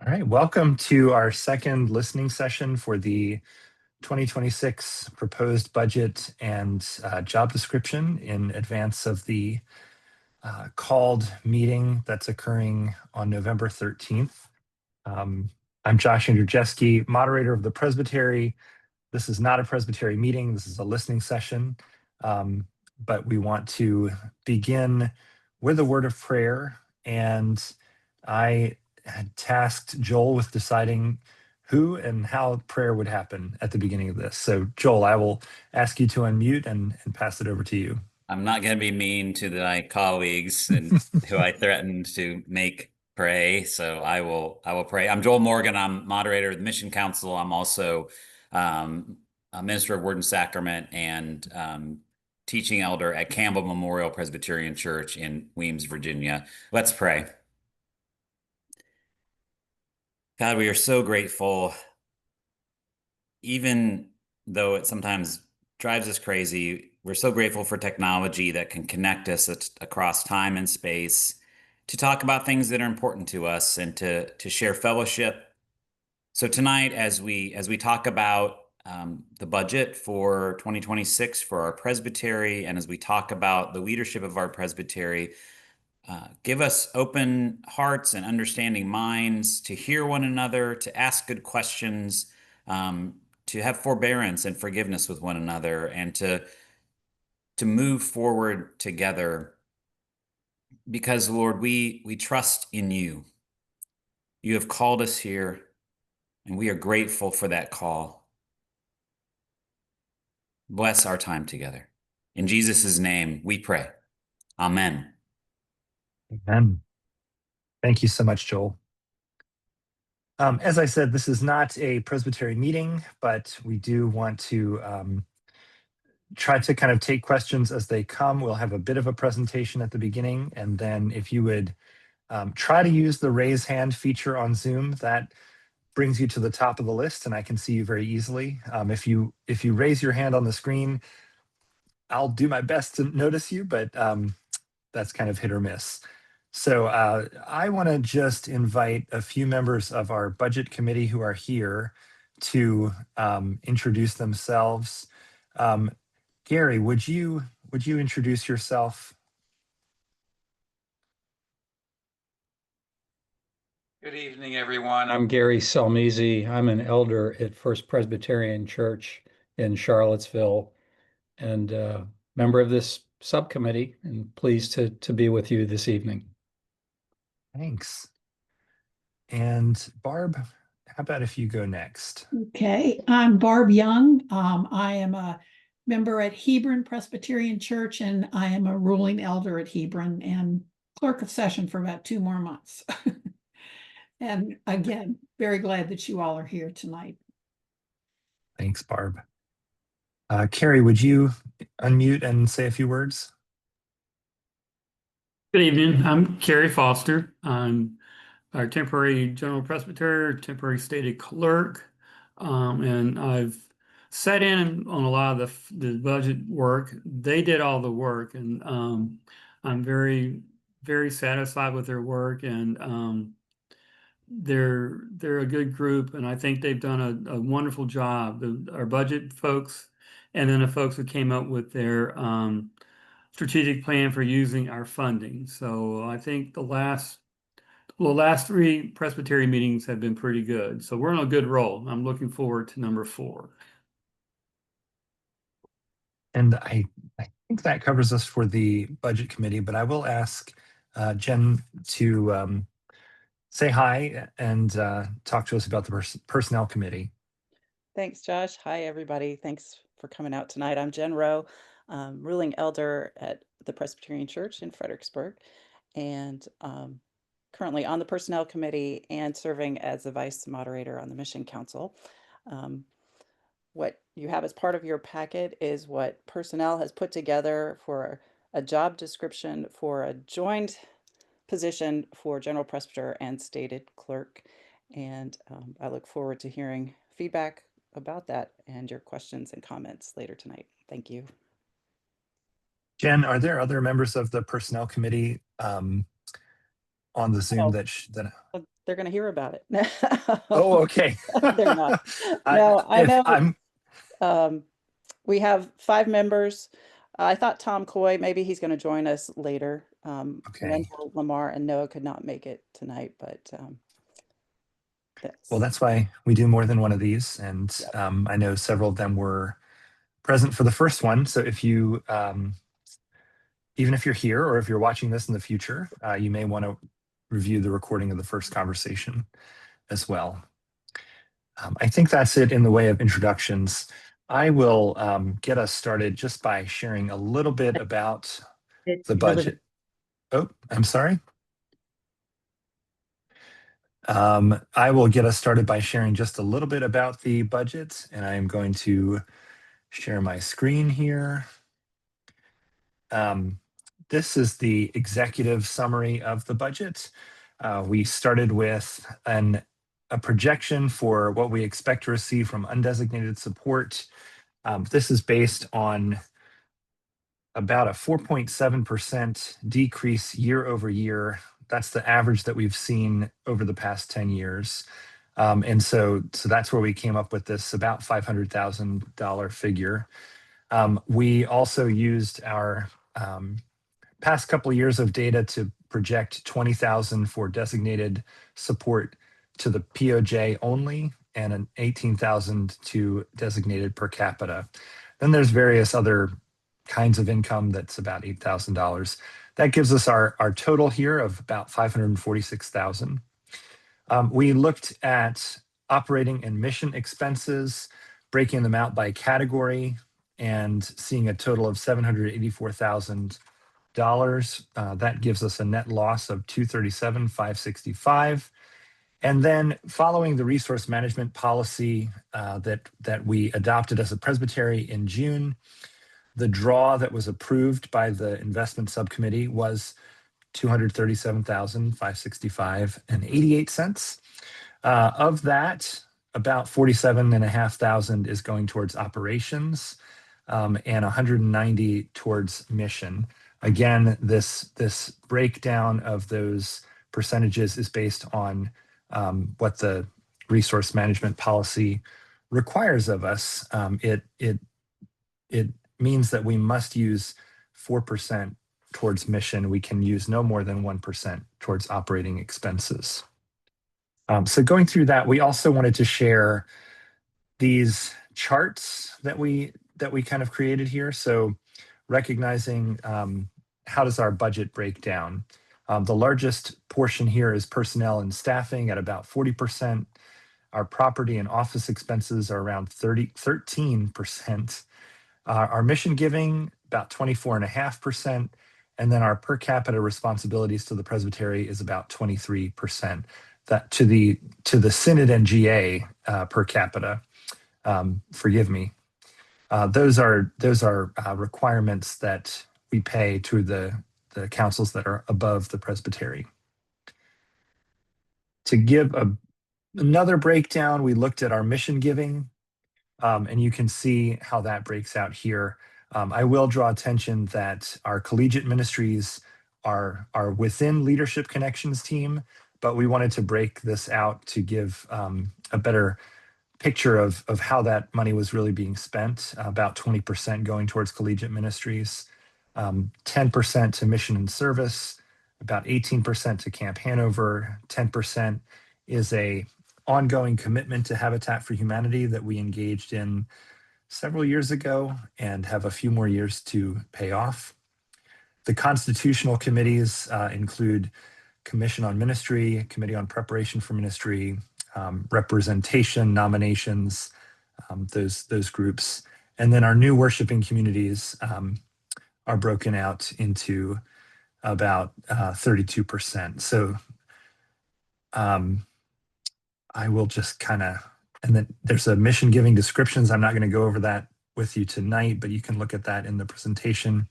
All right, welcome to our second listening session for the 2026 proposed budget and job description in advance of the called meeting that's occurring on November 13th. I'm Josh Andrzejewski, moderator of the Presbytery. This is not a Presbytery meeting, this is a listening session, but we want to begin with a word of prayer, and I had tasked Joel with deciding who and how prayer would happen at the beginning of this. So Joel, I will ask you to unmute and pass it over to you. I'm not going to be mean to my colleagues and who I threatened to make pray. So I will pray. I'm Joel Morgan. I'm moderator of the Mission Council. I'm also a minister of Word and Sacrament and teaching elder at Campbell Memorial Presbyterian Church in Weems, Virginia. Let's pray. God, we are so grateful, even though it sometimes drives us crazy. We're so grateful for technology that can connect us across time and space to talk about things that are important to us and to share fellowship. So tonight, as we talk about the budget for 2026 for our presbytery, and as we talk about the leadership of our presbytery, give us open hearts and understanding minds to hear one another, to ask good questions, to have forbearance and forgiveness with one another, and to move forward together. Because, Lord, we trust in you. You have called us here, and we are grateful for that call. Bless our time together. In Jesus' name we pray. Amen. Amen. Thank you so much, Joel. As I said, this is not a Presbytery meeting, but we do want to try to kind of take questions as they come. We'll have a bit of a presentation at the beginning, and then if you would try to use the raise hand feature on Zoom, that brings you to the top of the list and I can see you very easily. If you raise your hand on the screen, I'll do my best to notice you, but that's kind of hit or miss. So I want to just invite a few members of our budget committee who are here to introduce themselves. Gary, would you introduce yourself? Good evening, everyone. I'm Gary Salmisi. I'm an elder at First Presbyterian Church in Charlottesville and a member of this subcommittee, and pleased to be with you this evening. Thanks. And Barb, how about if you go next? Okay, I'm Barb Young. I am a member at Hebron Presbyterian Church, and I am a ruling elder at Hebron and clerk of session for about 2 more months. And again, very glad that you all are here tonight. Thanks, Barb. Carrie, would you unmute and say a few words? Good evening. I'm Kerry Foster. I'm our temporary general presbyter, temporary stated clerk, and I've sat in on a lot of the budget work. They did all the work, and I'm very, very satisfied with their work, and they're a good group, and I think they've done a wonderful job. Our budget folks, and then the folks who came up with their strategic plan for using our funding. So I think the last 3 Presbytery meetings have been pretty good. So we're on a good roll. I'm looking forward to number 4. And I think that covers us for the budget committee, but I will ask Jen to say hi and talk to us about the personnel committee. Thanks, Josh. Hi, everybody. Thanks for coming out tonight. I'm Jen Rowe, ruling elder at the Presbyterian Church in Fredericksburg, and currently on the Personnel Committee and serving as the Vice Moderator on the Mission Council. What you have as part of your packet is what Personnel has put together for a job description for a joint position for General Presbyter and Stated Clerk. And I look forward to hearing feedback about that and your questions and comments later tonight. Thank you. Jen, are there other members of the personnel committee on the Zoom that they're going to hear about it. Oh, okay. They're not. No, I if know. I'm We have 5 members. I thought Tom Coy, maybe he's going to join us later. Okay. Lorenzo Lamar and Noah could not make it tonight, but Well, that's why we do more than one of these. And I know several of them were present for the first one. So if you, even if you're here or if you're watching this in the future, you may want to review the recording of the first conversation as well. I think that's it in the way of introductions. I will get us started just by sharing a little bit about the budget. Oh, I'm sorry. I will get us started by sharing just a little bit about the budget, and I am going to share my screen here. This is the executive summary of the budget. We started with a projection for what we expect to receive from undesignated support. This is based on about a 4.7% decrease year over year. That's the average that we've seen over the past 10 years. And so that's where we came up with this about $500,000 figure. We also used our past couple of years of data to project 20,000 for designated support to the POJ only and an 18,000 to designated per capita. Then there's various other kinds of income that's about $8,000. That gives us our total here of about $546,000. We looked at operating and mission expenses, breaking them out by category and seeing a total of $784,000. That gives us a net loss of $237,565. And then following the resource management policy that we adopted as a presbytery in June, the draw that was approved by the investment subcommittee was $237,565.88. Of that, about $47,500 is going towards operations and $190 towards mission. Again, this breakdown of those percentages is based on what the resource management policy requires of us. It means that we must use 4% towards mission. We can use no more than 1% towards operating expenses. So going through that, we also wanted to share these charts that we kind of created here. So recognizing how does our budget break down? The largest portion here is personnel and staffing at about 40%. Our property and office expenses are around 13%. Our mission giving, about 24.5%. And then our per capita responsibilities to the presbytery is about 23%. That to the synod and GA per capita, forgive me. Those are requirements that we pay to the councils that are above the presbytery. To give another breakdown, we looked at our mission giving, and you can see how that breaks out here. I will draw attention that our collegiate ministries are within Leadership Connections team, but we wanted to break this out to give a better picture of how that money was really being spent. About 20% going towards collegiate ministries, 10% to mission and service, about 18% to Camp Hanover, 10% is a ongoing commitment to Habitat for Humanity that we engaged in several years ago and have a few more years to pay off. The constitutional committees include Commission on Ministry, Committee on Preparation for Ministry, representation, nominations, those groups. And then our new worshiping communities are broken out into about 32%. So I will just kind of, and then there's a mission giving descriptions. I'm not going to go over that with you tonight, but you can look at that in the presentation.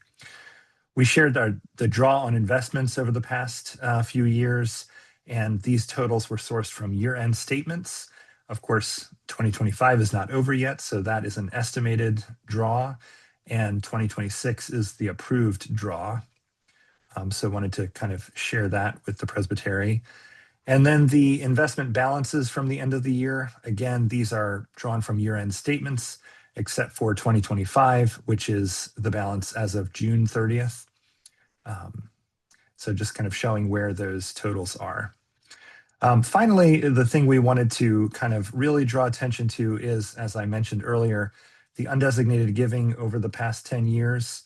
We shared the draw on investments over the past few years, and these totals were sourced from year-end statements. Of course, 2025 is not over yet, so that is an estimated draw, and 2026 is the approved draw. So I wanted to kind of share that with the presbytery. And then the investment balances from the end of the year. Again, these are drawn from year-end statements, except for 2025, which is the balance as of June 30th. So just kind of showing where those totals are. Finally, the thing we wanted to kind of really draw attention to is, as I mentioned earlier, the undesignated giving over the past 10 years.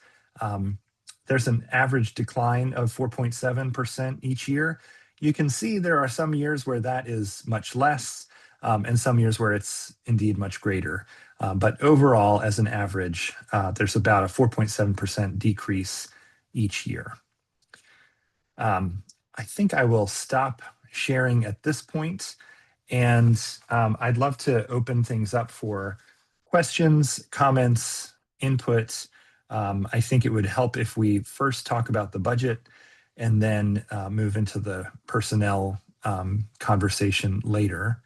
There's an average decline of 4.7% each year. You can see there are some years where that is much less, and some years where it's indeed much greater. But overall, as an average, there's about a 4.7% decrease each year. I think I will stop sharing at this point, and I'd love to open things up for questions, comments, input. I think it would help if we first talk about the budget and then move into the personnel conversation later.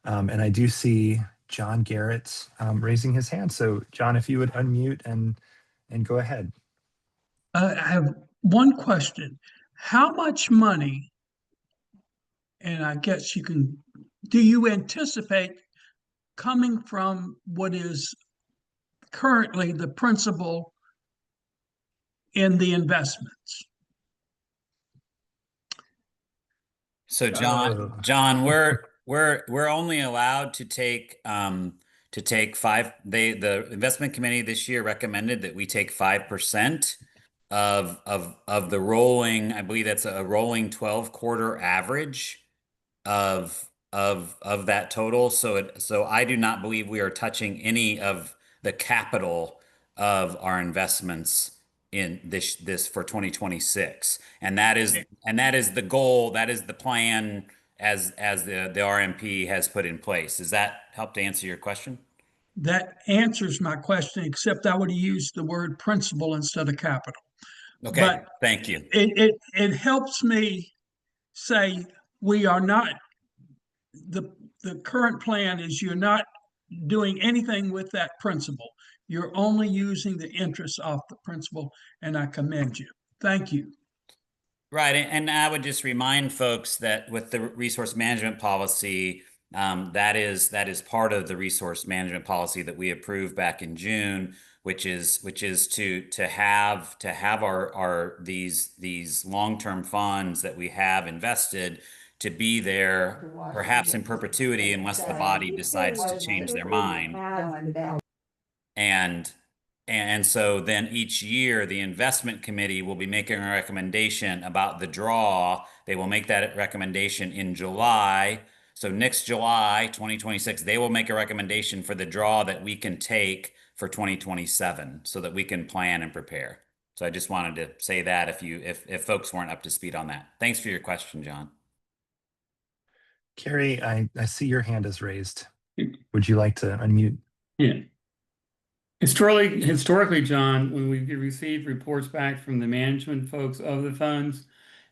And I do see John Garrett raising his hand. So John, if you would unmute and go ahead. I have one question. How much money, and I guess do you anticipate coming from what is currently the principal in the investments? So John, we're only allowed to take 5. The investment committee this year recommended that we take 5% of the rolling. I believe that's a rolling 12-quarter average of that total. So I do not believe we are touching any of the capital of our investments in this for 2026, and that is the goal. That is the plan as the RMP has put in place. Does that help to answer your question? That answers my question, except I would have used the word principal instead of capital. Okay, But thank you. It helps me say we are not, the current plan is you're not doing anything with that principal. You're only using the interest off the principal, and I commend you. Thank you. Right, and I would just remind folks that with the resource management policy, that is part of the resource management policy that we approved back in June, which is to have our these long-term funds that we have invested to be there perhaps in perpetuity unless the body decides to change their mind. And so then each year, the investment committee will be making a recommendation about the draw. They will make that recommendation in July. So next July, 2026, they will make a recommendation for the draw that we can take for 2027 so that we can plan and prepare. So I just wanted to say that if folks weren't up to speed on that. Thanks for your question, John. Carrie, I see your hand is raised. Would you like to unmute? Yeah. Historically, John, when we received reports back from the management folks of the funds,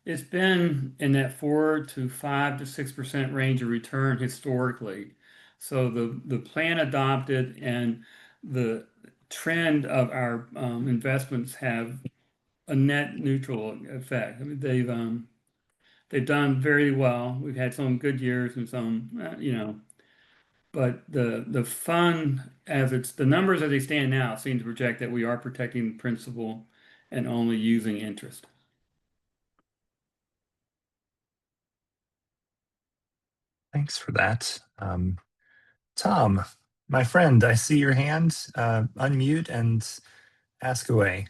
it's been in that 4 to 5 to 6% range of return historically. So the plan adopted and the trend of our investments have a net neutral effect. I mean, they've done very well. We've had some good years and some, but the fund the numbers as they stand now seem to project that we are protecting the principal and only using interest. Thanks for that. Tom, my friend, I see your hand. Unmute and ask away.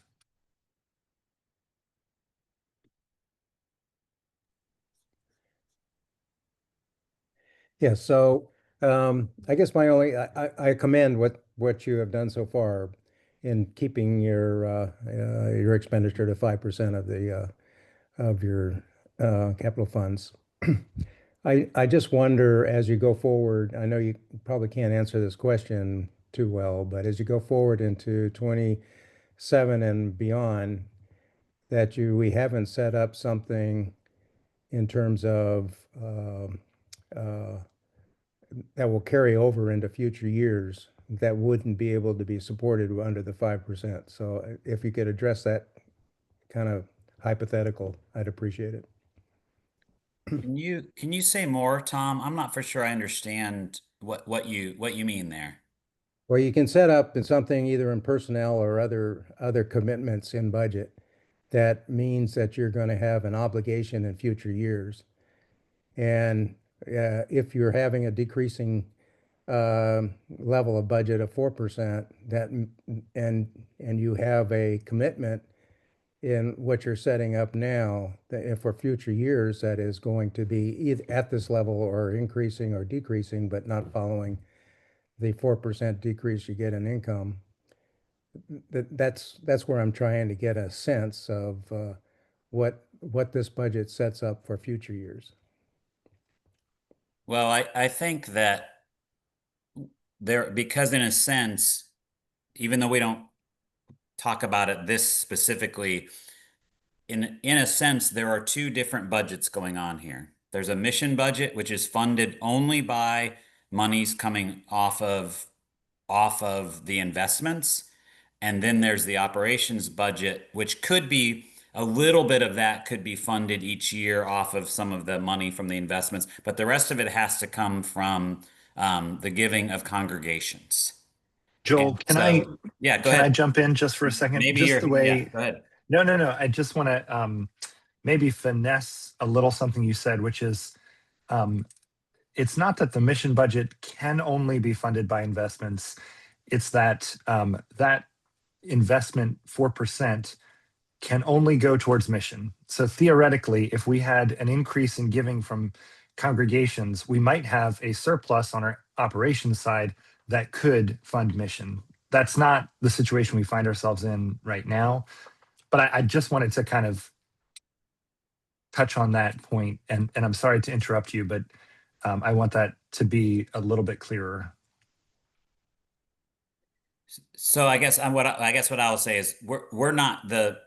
Yeah, so I guess I commend what you have done so far in keeping your expenditure to 5% of your capital funds. I just wonder, as you go forward, I know you probably can't answer this question too well, but as you go forward into 27 and beyond, that we haven't set up something in terms of that will carry over into future years that wouldn't be able to be supported under the 5%. So if you could address that kind of hypothetical, I'd appreciate it. Can you say more, Tom? I'm not for sure I understand what you mean there. Well, you can set up in something either in personnel or other commitments in budget that means that you're going to have an obligation in future years. And if you're having a decreasing level of budget of 4%, and you have a commitment in what you're setting up now, that if for future years that is going to be either at this level or increasing or decreasing, but not following the 4% decrease you get in income. That's where I'm trying to get a sense of what this budget sets up for future years. Well, I think that because in a sense, even though we don't talk about it this specifically, in a sense, there are two different budgets going on here. There's a mission budget, which is funded only by monies coming off of the investments. And then there's the operations budget, which could be a little bit of that could be funded each year off of some of the money from the investments, but the rest of it has to come from the giving of congregations. Joel, Yeah, go can I ahead. jump in just for a second? Maybe Just the way, go ahead. no, I just want to maybe finesse a little something you said, which is it's not that the mission budget can only be funded by investments. It's that that investment 4% can only go towards mission. So theoretically, if we had an increase in giving from congregations, we might have a surplus on our operations side that could fund mission. That's not the situation we find ourselves in right now. But I just wanted to kind of touch on that point, and I'm sorry to interrupt you, but I want that to be a little bit clearer. So I guess what I'll say is we're not the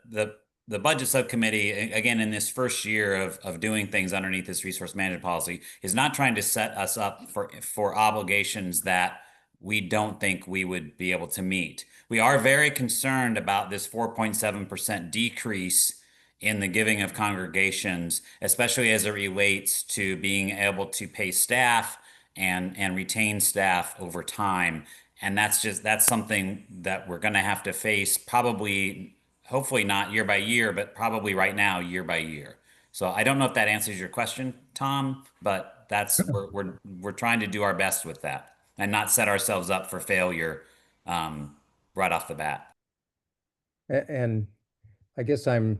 budget subcommittee, again, in this first year of doing things underneath this resource management policy, is not trying to set us up for obligations that we don't think we would be able to meet. We are very concerned about this 4.7% decrease in the giving of congregations, especially as it relates to being able to pay staff and retain staff over time. And that's something that we're going to have to face probably, hopefully not year by year, but probably right now, year by year. So I don't know if that answers your question, Tom, but we're trying to do our best with that and not set ourselves up for failure right off the bat. And I guess I'm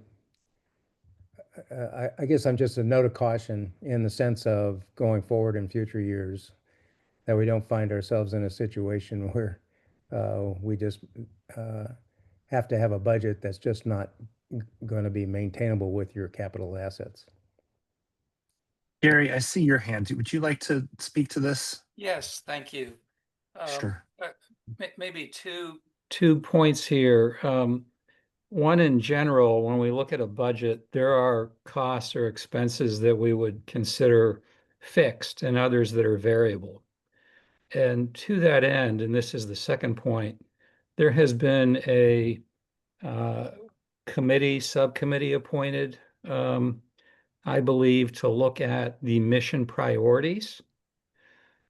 just a note of caution in the sense of going forward in future years, that we don't find ourselves in a situation where we just have to have a budget that's just not going to be maintainable with your capital assets. Gary, I see your hand. Would you like to speak to this? Yes, thank you. Sure. Maybe two points here. One, in general, when we look at a budget, there are costs or expenses that we would consider fixed and others that are variable. And to that end, and this is the second point, there has been a subcommittee appointed, I believe, to look at the mission priorities.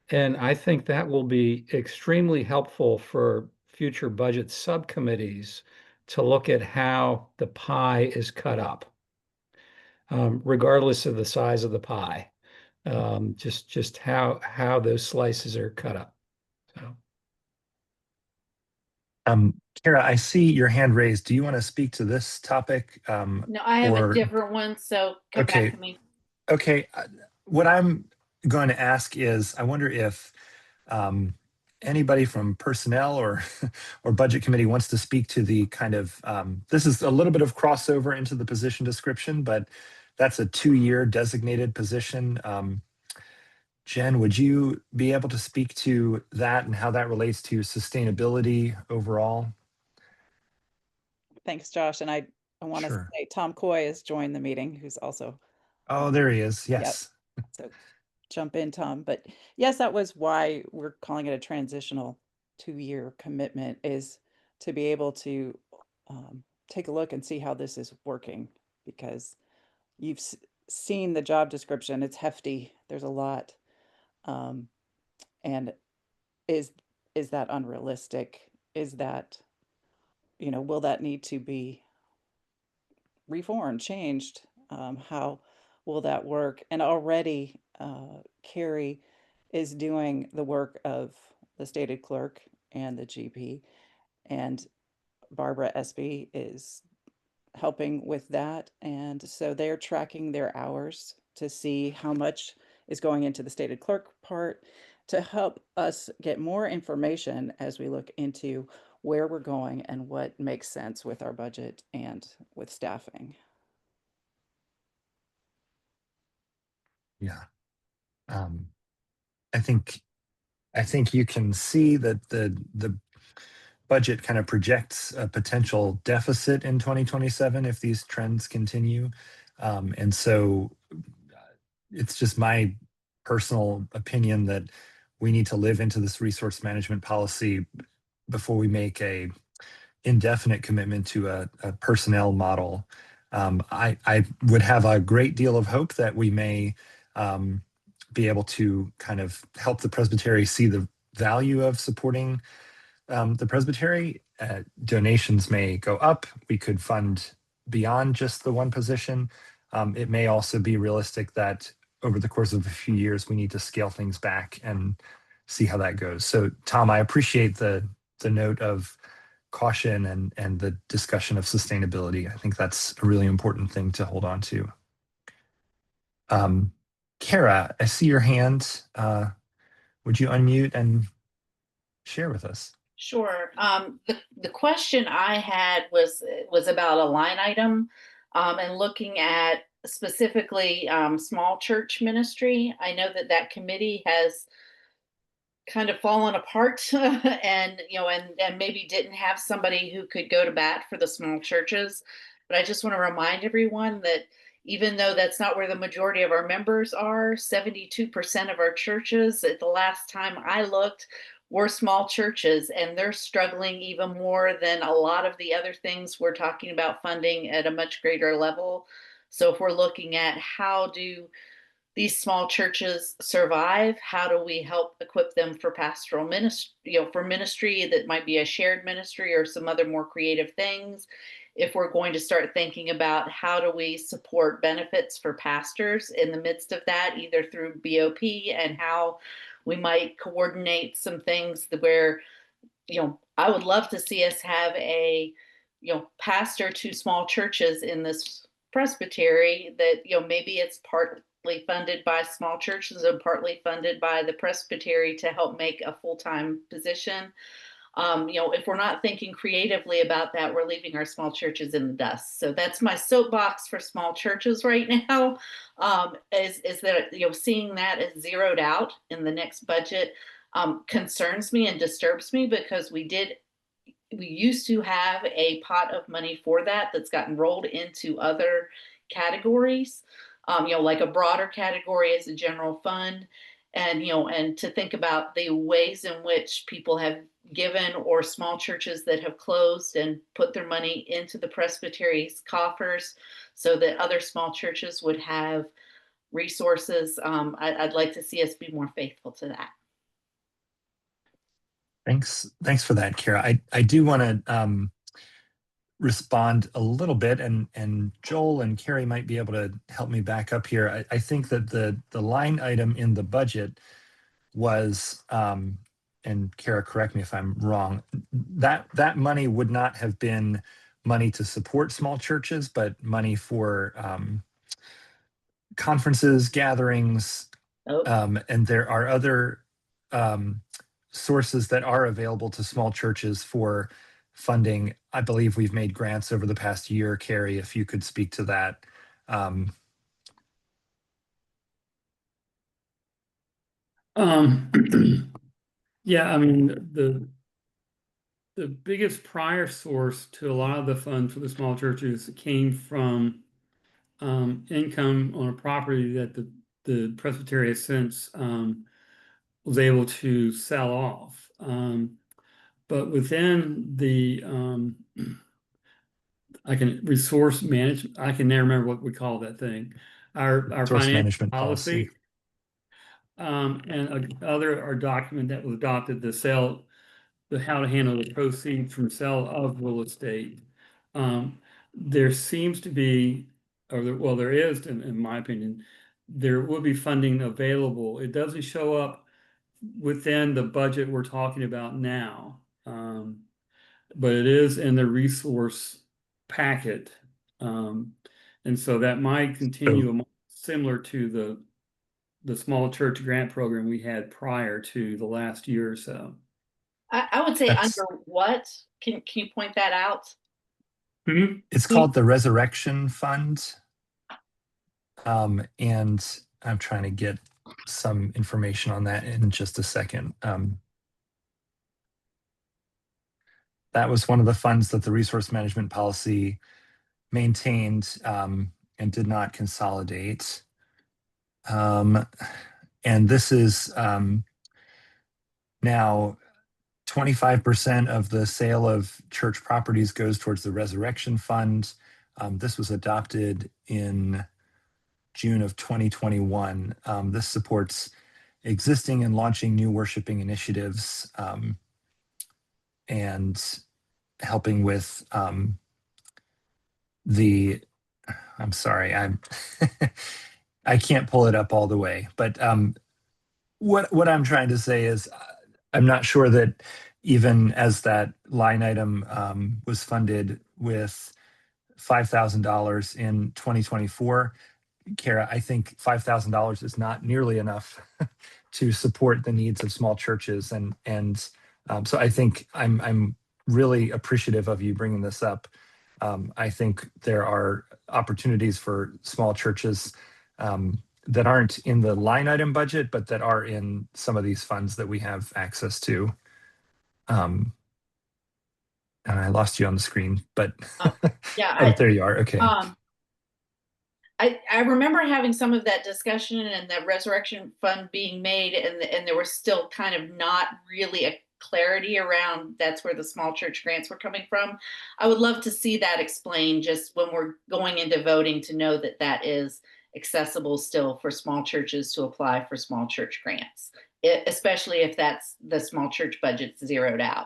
And I think that will be extremely helpful for future budget subcommittees to look at how the pie is cut up, regardless of the size of the pie, just how those slices are cut up. So. Kara, I see your hand raised. Do you want to speak to this topic? No, I have a different one, so come back to me. Okay. What I'm going to ask is, I wonder if anybody from personnel or budget committee wants to speak to the kind of, this is a little bit of crossover into the position description, but that's a 2-year designated position. Jen, would you be able to speak to that and how that relates to sustainability overall? Thanks, Josh. And I want to say Tom Coy has joined the meeting, who's also. Oh, there he is. Yes. Yep. So jump in, Tom. But yes, that was why we're calling it a transitional 2-year commitment, is to be able to take a look and see how this is working, because you've seen the job description. It's hefty. There's a lot. And is that unrealistic? Is that, will that need to be reformed, changed? How will that work? And already Carrie is doing the work of the stated clerk and the GP, and Barbara Espy is helping with that. And so they're tracking their hours to see how much is going into the stated clerk part to help us get more information as we look into where we're going and what makes sense with our budget and with staffing. Yeah. I think you can see that the budget kind of projects a potential deficit in 2027 if these trends continue. And so it's just my personal opinion that we need to live into this resource management policy before we make a indefinite commitment to a personnel model. I would have a great deal of hope that we may be able to kind of help the presbytery see the value of supporting the presbytery. Donations may go up. We could fund beyond just the one position. It may also be realistic that over the course of a few years, we need to scale things back and see how that goes. So, Tom, I appreciate the note of caution and the discussion of sustainability. I think that's a really important thing to hold on to. Kara, I see your hand. Would you unmute and share with us? Sure. The question I had was about a line item and looking at specifically small church ministry. I know that committee has kind of fallen apart and maybe didn't have somebody who could go to bat for the small churches. But I just want to remind everyone that even though that's not where the majority of our members are, 72% of our churches at the last time I looked were small churches, and they're struggling even more than a lot of the other things we're talking about funding at a much greater level. So if we're looking at how do these small churches survive, how do we help equip them for pastoral ministry, for ministry that might be a shared ministry or some other more creative things? If we're going to start thinking about how do we support benefits for pastors in the midst of that, either through BOP, and how we might coordinate some things where, I would love to see us have a, pastor to small churches in this presbytery that, maybe it's partly funded by small churches and partly funded by the presbytery to help make a full-time position. If we're not thinking creatively about that, we're leaving our small churches in the dust. So that's my soapbox for small churches right now, is that, seeing that as zeroed out in the next budget concerns me and disturbs me, because we used to have a pot of money for that's gotten rolled into other categories, like a broader category as a general fund. And, and to think about the ways in which people have given, or small churches that have closed and put their money into the presbytery's coffers so that other small churches would have resources. I'd like to see us be more faithful to that. Thanks for that, Kara. I do want to respond a little bit, and Joel and Carrie might be able to help me back up here. I think that the line item in the budget was, and Kara, correct me if I'm wrong, that money would not have been money to support small churches, but money for conferences, gatherings, and there are other sources that are available to small churches for funding. I believe we've made grants over the past year. Carrie, if you could speak to that. Yeah, I mean, the biggest prior source to a lot of the funds for the small churches came from income on a property that the presbytery has since was able to sell off. But within the resource management, I can never remember what we call that thing. our Resource financial management policy. policy. And our document that was adopted, the how to handle the proceeds from sale of real estate. There seems to be, well, there is, in my opinion, there will be funding available. It doesn't show up within the budget we're talking about now. But it is in the resource packet. And so that might continue similar to the small church grant program we had prior to the last year or so. I would say That's- under what? Can you point that out? It's called the Resurrection Fund. And I'm trying to get some information on that in just a second. That was one of the funds that the resource management policy maintained and did not consolidate. And this is now 25% of the sale of church properties goes towards the Resurrection Fund. This was adopted in June of 2021. This supports existing and launching new worshiping initiatives and helping with I'm sorry, I can't pull it up all the way, but what I'm trying to say is I'm not sure that even as that line item was funded with $5,000 in 2024, Kara, I think $5,000 is not nearly enough to support the needs of small churches, and so I think I'm really appreciative of you bringing this up. I think there are opportunities for small churches that aren't in the line item budget, but that are in some of these funds that we have access to. And I lost you on the screen, but Yeah, there you are. Okay. I remember having some of that discussion and that resurrection fund being made, and there was still kind of not really a clarity around that's where the small church grants were coming from. I would love to see that explained just when we're going into voting, to know that that is accessible still for small churches to apply for small church grants, especially if that's the small church budget zeroed out.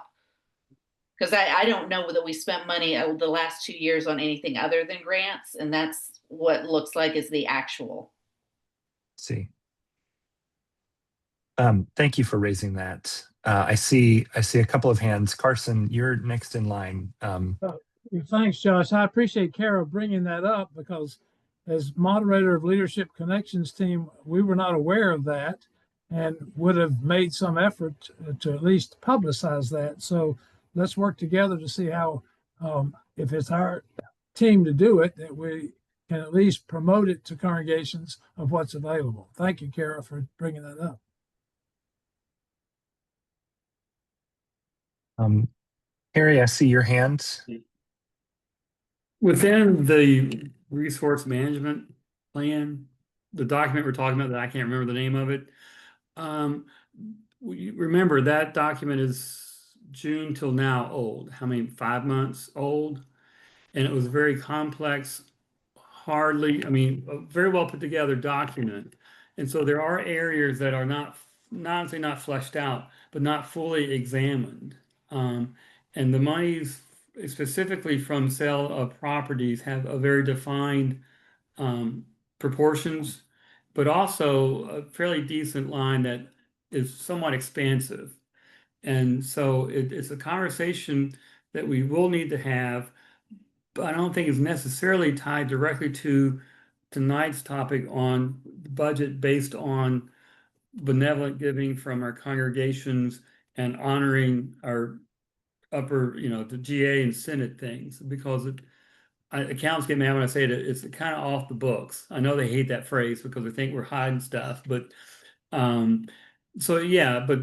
Because I don't know that we spent money the last 2 years on anything other than grants, and that's what looks like is the actual. See. Thank you for raising that. I see a couple of hands. Carson, you're next in line. Thanks, Josh. I appreciate Kara bringing that up, because as moderator of Leadership Connections team, we were not aware of that and would have made some effort to at least publicize that. So let's work together to see how, if it's our team to do it, that we can at least promote it to congregations of what's available. Thank you, Kara, for bringing that up. Harry, I see your hand. Within the resource management plan, the document we're talking about that I can't remember the name of it, remember that document is June till now old. How many? 5 months old? And it was a very complex, a very well put together document. And so there are areas that are not fleshed out, but not fully examined. And the monies specifically from sale of properties have a very defined proportions, but also a fairly decent line that is somewhat expansive. And so it's a conversation that we will need to have, but I don't think it's necessarily tied directly to tonight's topic on the budget based on benevolent giving from our congregations and honoring our upper, the GA and Senate things, because accounts get mad when I say that it's kind of off the books. I know they hate that phrase because they think we're hiding stuff, but so yeah, but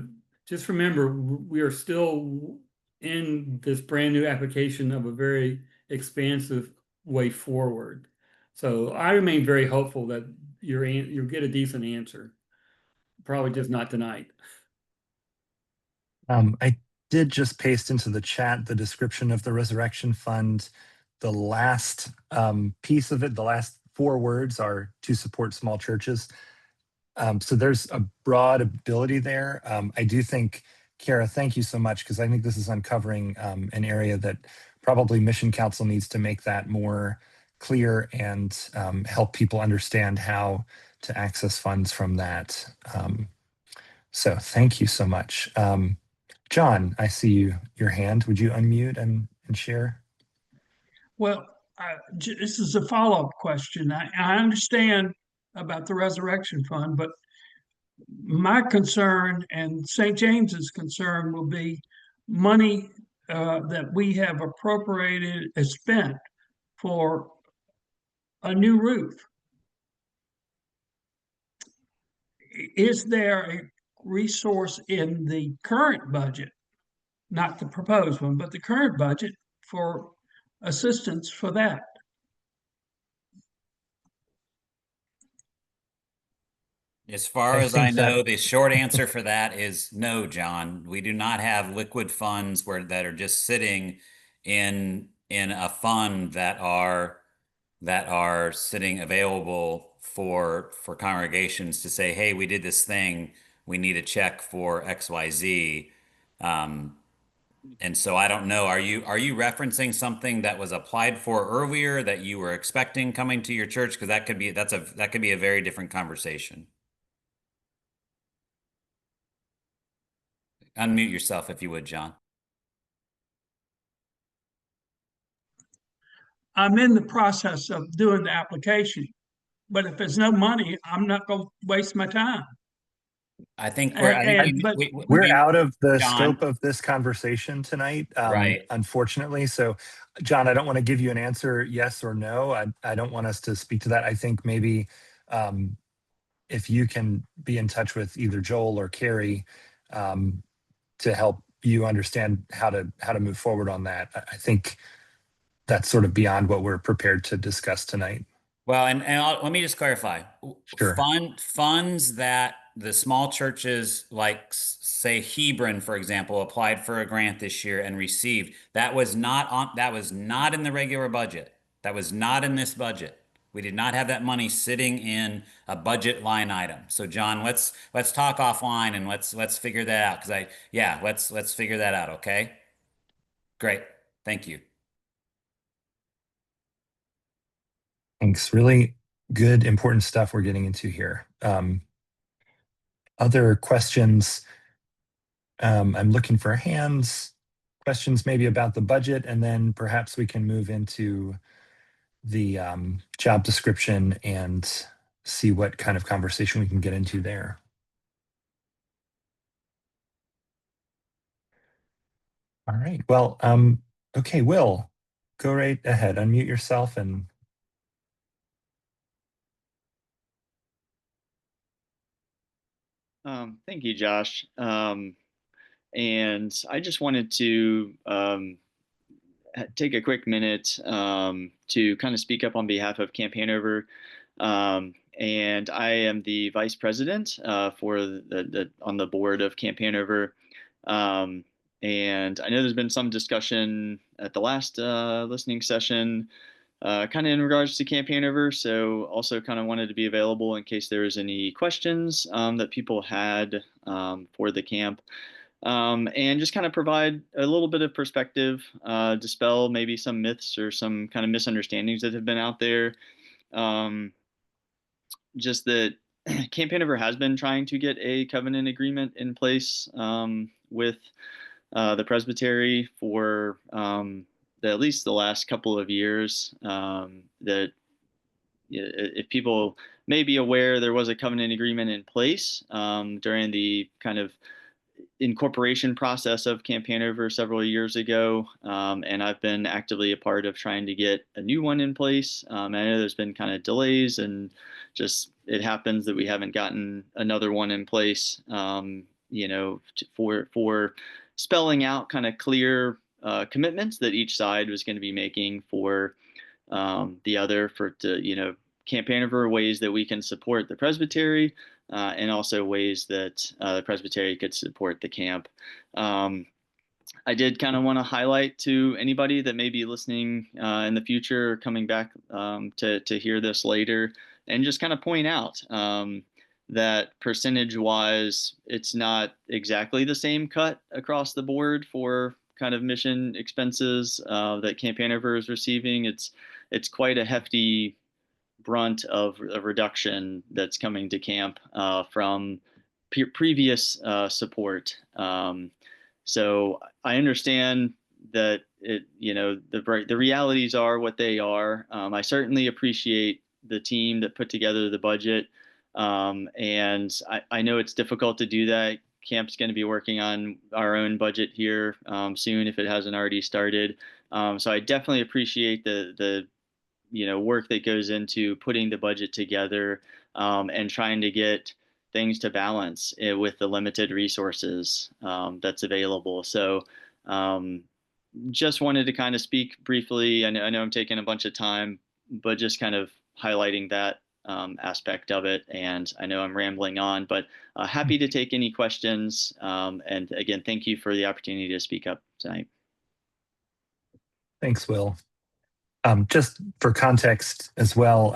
just remember, we are still in this brand new application of a very expansive way forward. So I remain very hopeful that you'll get a decent answer. Probably just not tonight. I did just paste into the chat the description of the Resurrection Fund. The last piece of it, the last 4 words are to support small churches. So there's a broad ability there. I do think, Kara, thank you so much, because I think this is uncovering an area that probably Mission Council needs to make that more clear and help people understand how to access funds from that. So thank you so much. John, I see your hand. Would you unmute and share? Well, this is a follow-up question. I understand about the Resurrection Fund, but my concern and St. James's concern will be money that we have appropriated and spent for a new roof. Is there a resource in the current budget, not the proposed one, but the current budget for assistance for that? As far I as I think that- know, the short answer for that is no, John. We do not have liquid funds that are just sitting in a fund that are sitting available for congregations to say, hey, we did this thing, we need a check for XYZ. And so I don't know, are you referencing something that was applied for earlier that you were expecting coming to your church? Because that could be a very different conversation. Unmute yourself if you would, John. I'm in the process of doing the application, but if there's no money, I'm not going to waste my time. I think we're out of the John, scope of this conversation tonight, right? Unfortunately. So, John, I don't want to give you an answer, yes or no. I don't want us to speak to that. I think maybe if you can be in touch with either Joel or Carrie to help you understand how to move forward on that. I think that's sort of beyond what we're prepared to discuss tonight. Well, and let me just clarify. Sure. Funds that the small churches, like say Hebron, for example, applied for a grant this year and received, that was not in the regular budget. That was not in this budget. We did not have that money sitting in a budget line item. So John, let's talk offline and let's figure that out. Let's figure that out, okay? Great. Thank you. Thanks. Really good, important stuff we're getting into here. Other questions? I'm looking for hands. Questions maybe about the budget, and then perhaps we can move into the job description and see what kind of conversation we can get into there. All right. Well, okay, Will, go right ahead. Unmute yourself and thank you, Josh. And I just wanted to take a quick minute to kind of speak up on behalf of Camp Hanover. And I am the vice president for on the board of Camp Hanover. And I know there's been some discussion at the last listening session kind of in regards to Camp Hanover. So also kind of wanted to be available in case there was any questions that people had for the camp. And just kind of provide a little bit of perspective, dispel maybe some myths or some kind of misunderstandings that have been out there. Just that Camp Hanover has been trying to get a covenant agreement in place with the presbytery for at least the last couple of years. That if people may be aware, there was a covenant agreement in place during the kind of incorporation process of Camp Hanover several years ago, and I've been actively a part of trying to get a new one in place. I know there's been kind of delays, and just it happens that we haven't gotten another one in place. For spelling out kind of clear commitments that each side was going to be making for the other, Camp Hanover, ways that we can support the presbytery. And also ways that the presbytery could support the camp. I did kind of want to highlight to anybody that may be listening in the future, or coming back to hear this later, and just kind of point out that percentage-wise, it's not exactly the same cut across the board for kind of mission expenses that Camp Hanover is receiving. It's quite a hefty brunt of a reduction that's coming to camp from previous support. So I understand that the realities are what they are. I certainly appreciate the team that put together the budget, and I know it's difficult to do that. Camp's going to be working on our own budget here soon if it hasn't already started. So I definitely appreciate the work that goes into putting the budget together and trying to get things to balance with the limited resources that's available. So just wanted to kind of speak briefly. I know I'm taking a bunch of time, but just kind of highlighting that aspect of it. And I know I'm rambling on, but happy to take any questions. And again, thank you for the opportunity to speak up tonight. Thanks, Will. Just for context as well,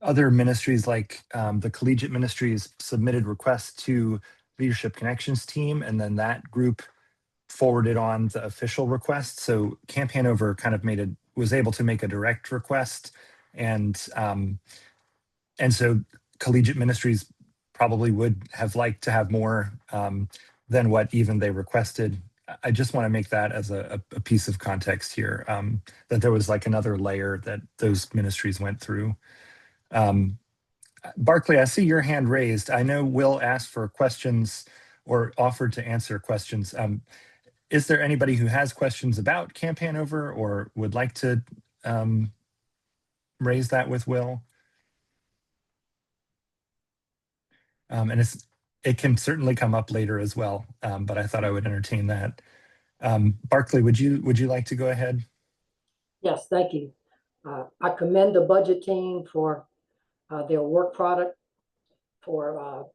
other ministries like the collegiate ministries submitted requests to Leadership Connections team, and then that group forwarded on the official request. So Camp Hanover kind of was able to make a direct request, and so collegiate ministries probably would have liked to have more than what even they requested. I just want to make that as a piece of context here, that there was like another layer that those ministries went through. Barclay, I see your hand raised. I know Will asked for questions or offered to answer questions. Is there anybody who has questions about Camp Hanover or would like to raise that with Will? And it can certainly come up later as well, but I thought I would entertain that. Barclay, would you like to go ahead? Yes, thank you. I commend the budget team for their work product, for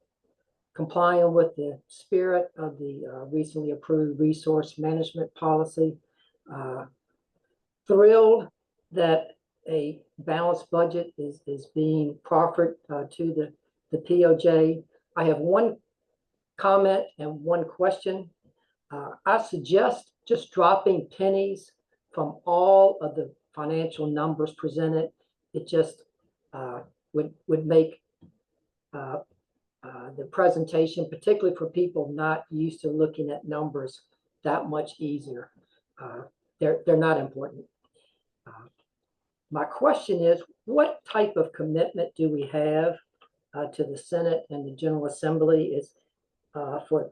complying with the spirit of the recently approved resource management policy. Thrilled that a balanced budget is being proffered to the POJ. I have one comment and one question. I suggest just dropping pennies from all of the financial numbers presented. It just would make the presentation, particularly for people not used to looking at numbers, that much easier. They're not important. My question is, what type of commitment do we have to the Senate and the General Assembly for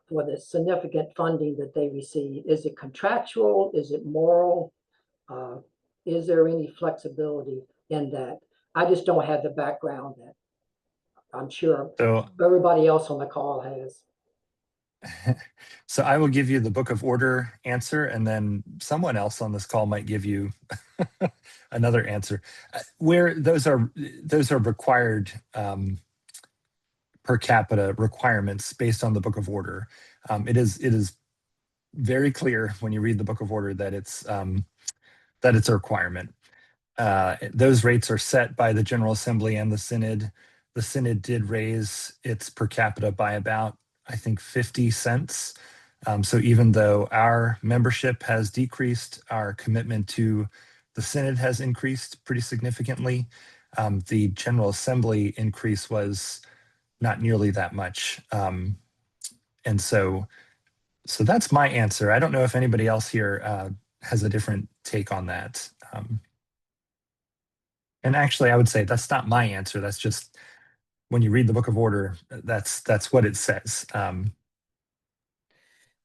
the significant funding that they receive? Is it contractual? Is it moral? Is there any flexibility in that? I just don't have the background that I'm sure everybody else on the call has. So I will give you the Book of Order answer, and then someone else on this call might give you another answer. Where those are required per capita requirements based on the Book of Order. It is very clear when you read the Book of Order that it's a requirement. Those rates are set by the General Assembly and the Synod. The Synod did raise its per capita by about, I think, 50 cents. So even though our membership has decreased, our commitment to the Synod has increased pretty significantly. The General Assembly increase was not nearly that much. And so that's my answer. I don't know if anybody else here has a different take on that. And actually, I would say that's not my answer. That's just, when you read the Book of Order, that's what it says.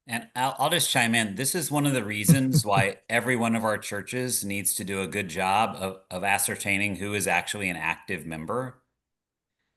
And I'll just chime in. This is one of the reasons why every one of our churches needs to do a good job of ascertaining who is actually an active member.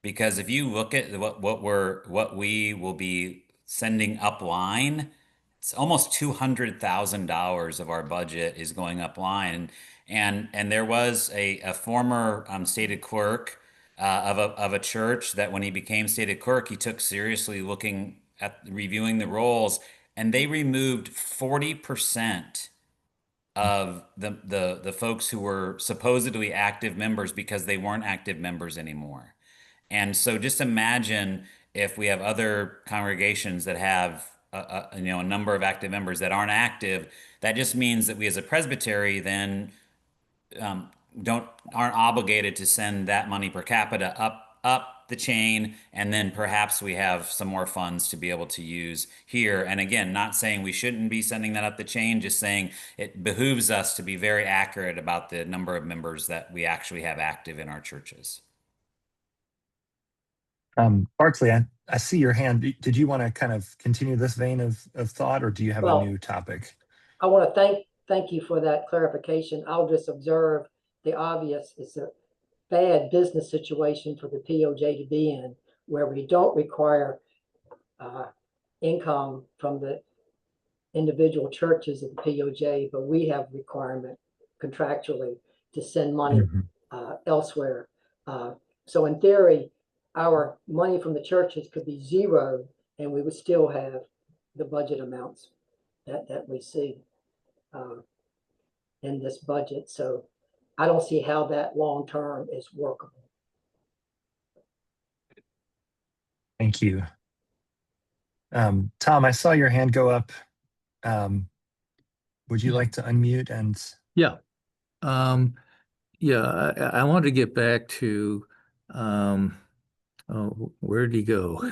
Because if you look at what we will be sending up line, it's almost $200,000 of our budget is going up line. And there was a former stated clerk of a church that when he became stated clerk, he took seriously looking at reviewing the rolls. and they removed 40% of the folks who were supposedly active members because they weren't active members anymore. And so just imagine if we have other congregations that have a number of active members that aren't active. That just means that we as a presbytery then aren't obligated to send that money per capita up the chain, and then perhaps we have some more funds to be able to use here. And again, not saying we shouldn't be sending that up the chain, just saying it behooves us to be very accurate about the number of members that we actually have active in our churches. Barclay, I see your hand. Did you want to kind of continue this vein of thought, or do you have a new topic? I want to thank you for that clarification. I'll just observe the obvious. It's a bad business situation for the POJ to be in, where we don't require income from the individual churches of the POJ, but we have requirement contractually to send money elsewhere. So in theory, our money from the churches could be zero, and we would still have the budget amounts that we see in this budget. So I don't see how that long term is workable. Thank you. Tom, I saw your hand go up. Would you like to unmute and? Yeah. I wanted to get back to, where did he go?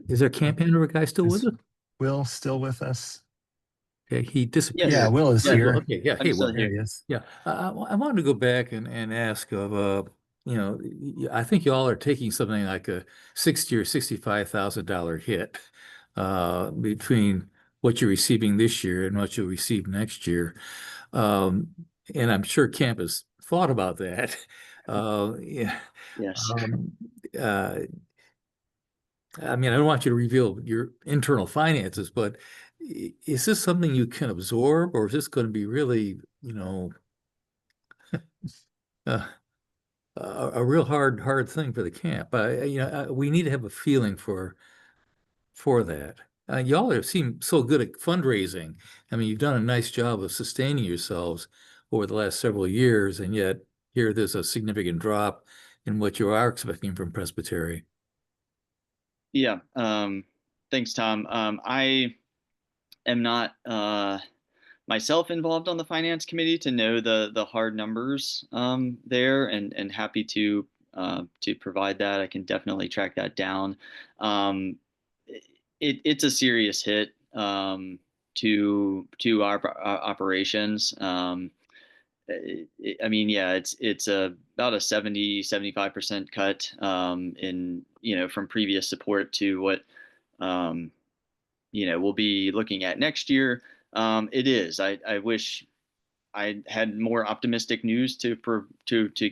Is there Camp Hanover guy still with us? Will still with us? Okay, he disappeared. Yeah, Will is here. Okay, yeah, hey, Will. There he is. Yeah, I wanted to go back and ask of, I think y'all are taking something like a $60,000 or $65,000 hit between what you're receiving this year and what you'll receive next year. And I'm sure Camp has thought about that. Yes. I mean, I don't want you to reveal your internal finances, but is this something you can absorb, or is this going to be really, a real hard thing for the camp? We need to have a feeling for that. Y'all seem so good at fundraising. I mean, you've done a nice job of sustaining yourselves over the last several years, and yet here there's a significant drop in what you are expecting from Presbytery. Yeah. Thanks, Tom. I am not myself involved on the finance committee to know the hard numbers there, and happy to provide that. I can definitely track that down. It's a serious hit to our operations. It's about a 70-75% cut from previous support to what we'll be looking at next year. It is. I wish I had more optimistic news to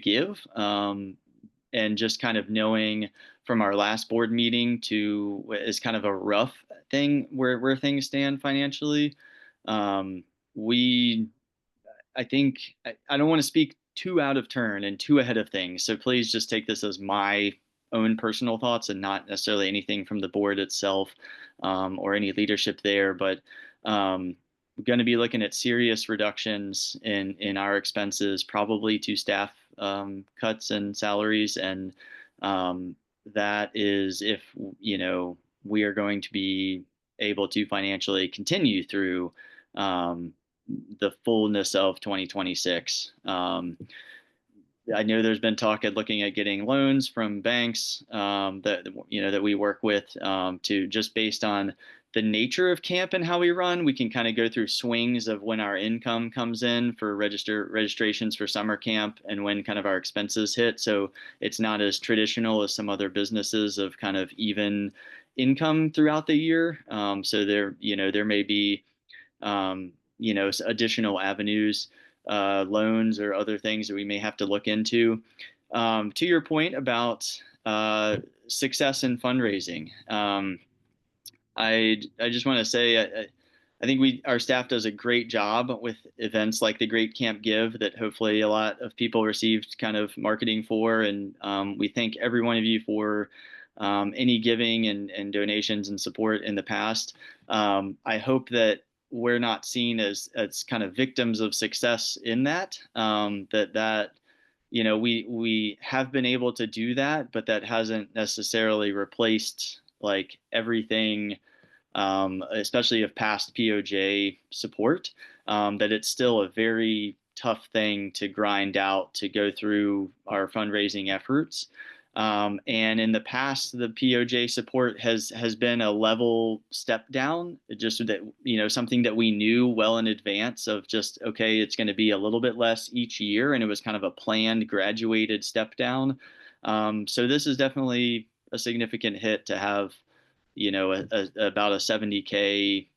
give, and just kind of knowing from our last board meeting is kind of a rough thing where things stand financially. I think I don't want to speak too out of turn and too ahead of things, so please just take this as my own personal thoughts and not necessarily anything from the board itself or any leadership there. But we're going to be looking at serious reductions in our expenses, probably to staff cuts and salaries, and that is if we are going to be able to financially continue through the fullness of 2026. I know there's been talk of looking at getting loans from banks that we work with to just based on the nature of camp and how we run. We can kind of go through swings of when our income comes in for registrations for summer camp and when kind of our expenses hit. So it's not as traditional as some other businesses of kind of even income throughout the year. So there may be additional avenues, loans or other things that we may have to look into. To your point about success in fundraising, I just want to say I think our staff does a great job with events like the Great Camp Give that hopefully a lot of people received kind of marketing for, and we thank every one of you for any giving and donations and support in the past. I hope that we're not seen as kind of victims of success in that, that we have been able to do that, but that hasn't necessarily replaced like everything, especially of past POJ support, that it's still a very tough thing to grind out to go through our fundraising efforts. And in the past, the POJ support has been a level step down, just that, something that we knew well in advance of, just, okay, it's going to be a little bit less each year. And it was kind of a planned graduated step down. So this is definitely a significant hit to have, about a 70K,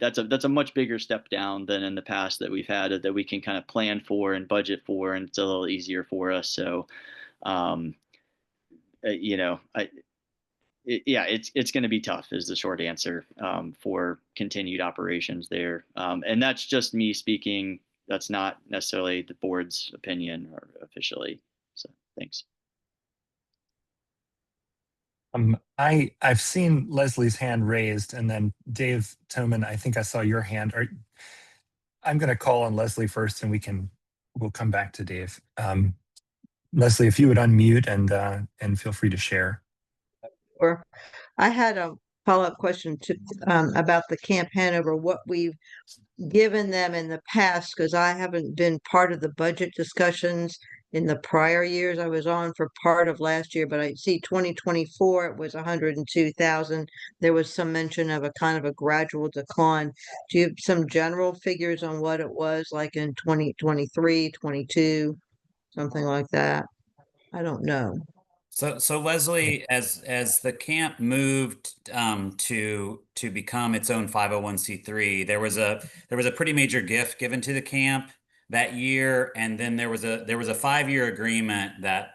that's a much bigger step down than in the past that we've had, that we can kind of plan for and budget for, and it's a little easier for us. So, it's going to be tough is the short answer, for continued operations there. And that's just me speaking. That's not necessarily the board's opinion or officially. So thanks. I've seen Leslie's hand raised, and then Dave Toman, I think I saw your hand. I'm going to call on Leslie first, and we'll come back to Dave. Leslie, if you would unmute and feel free to share. Or I had a follow-up question about the Camp Hanover, what we've given them in the past, because I haven't been part of the budget discussions in the prior years. I was on for part of last year, but I see 2024, it was 102,000. There was some mention of a kind of a gradual decline. Do you have some general figures on what it was like in 2023, 22, something like that? I don't know. So Leslie, as the camp moved to become its own 501c3, there was a pretty major gift given to the camp that year, and then there was a 5-year agreement that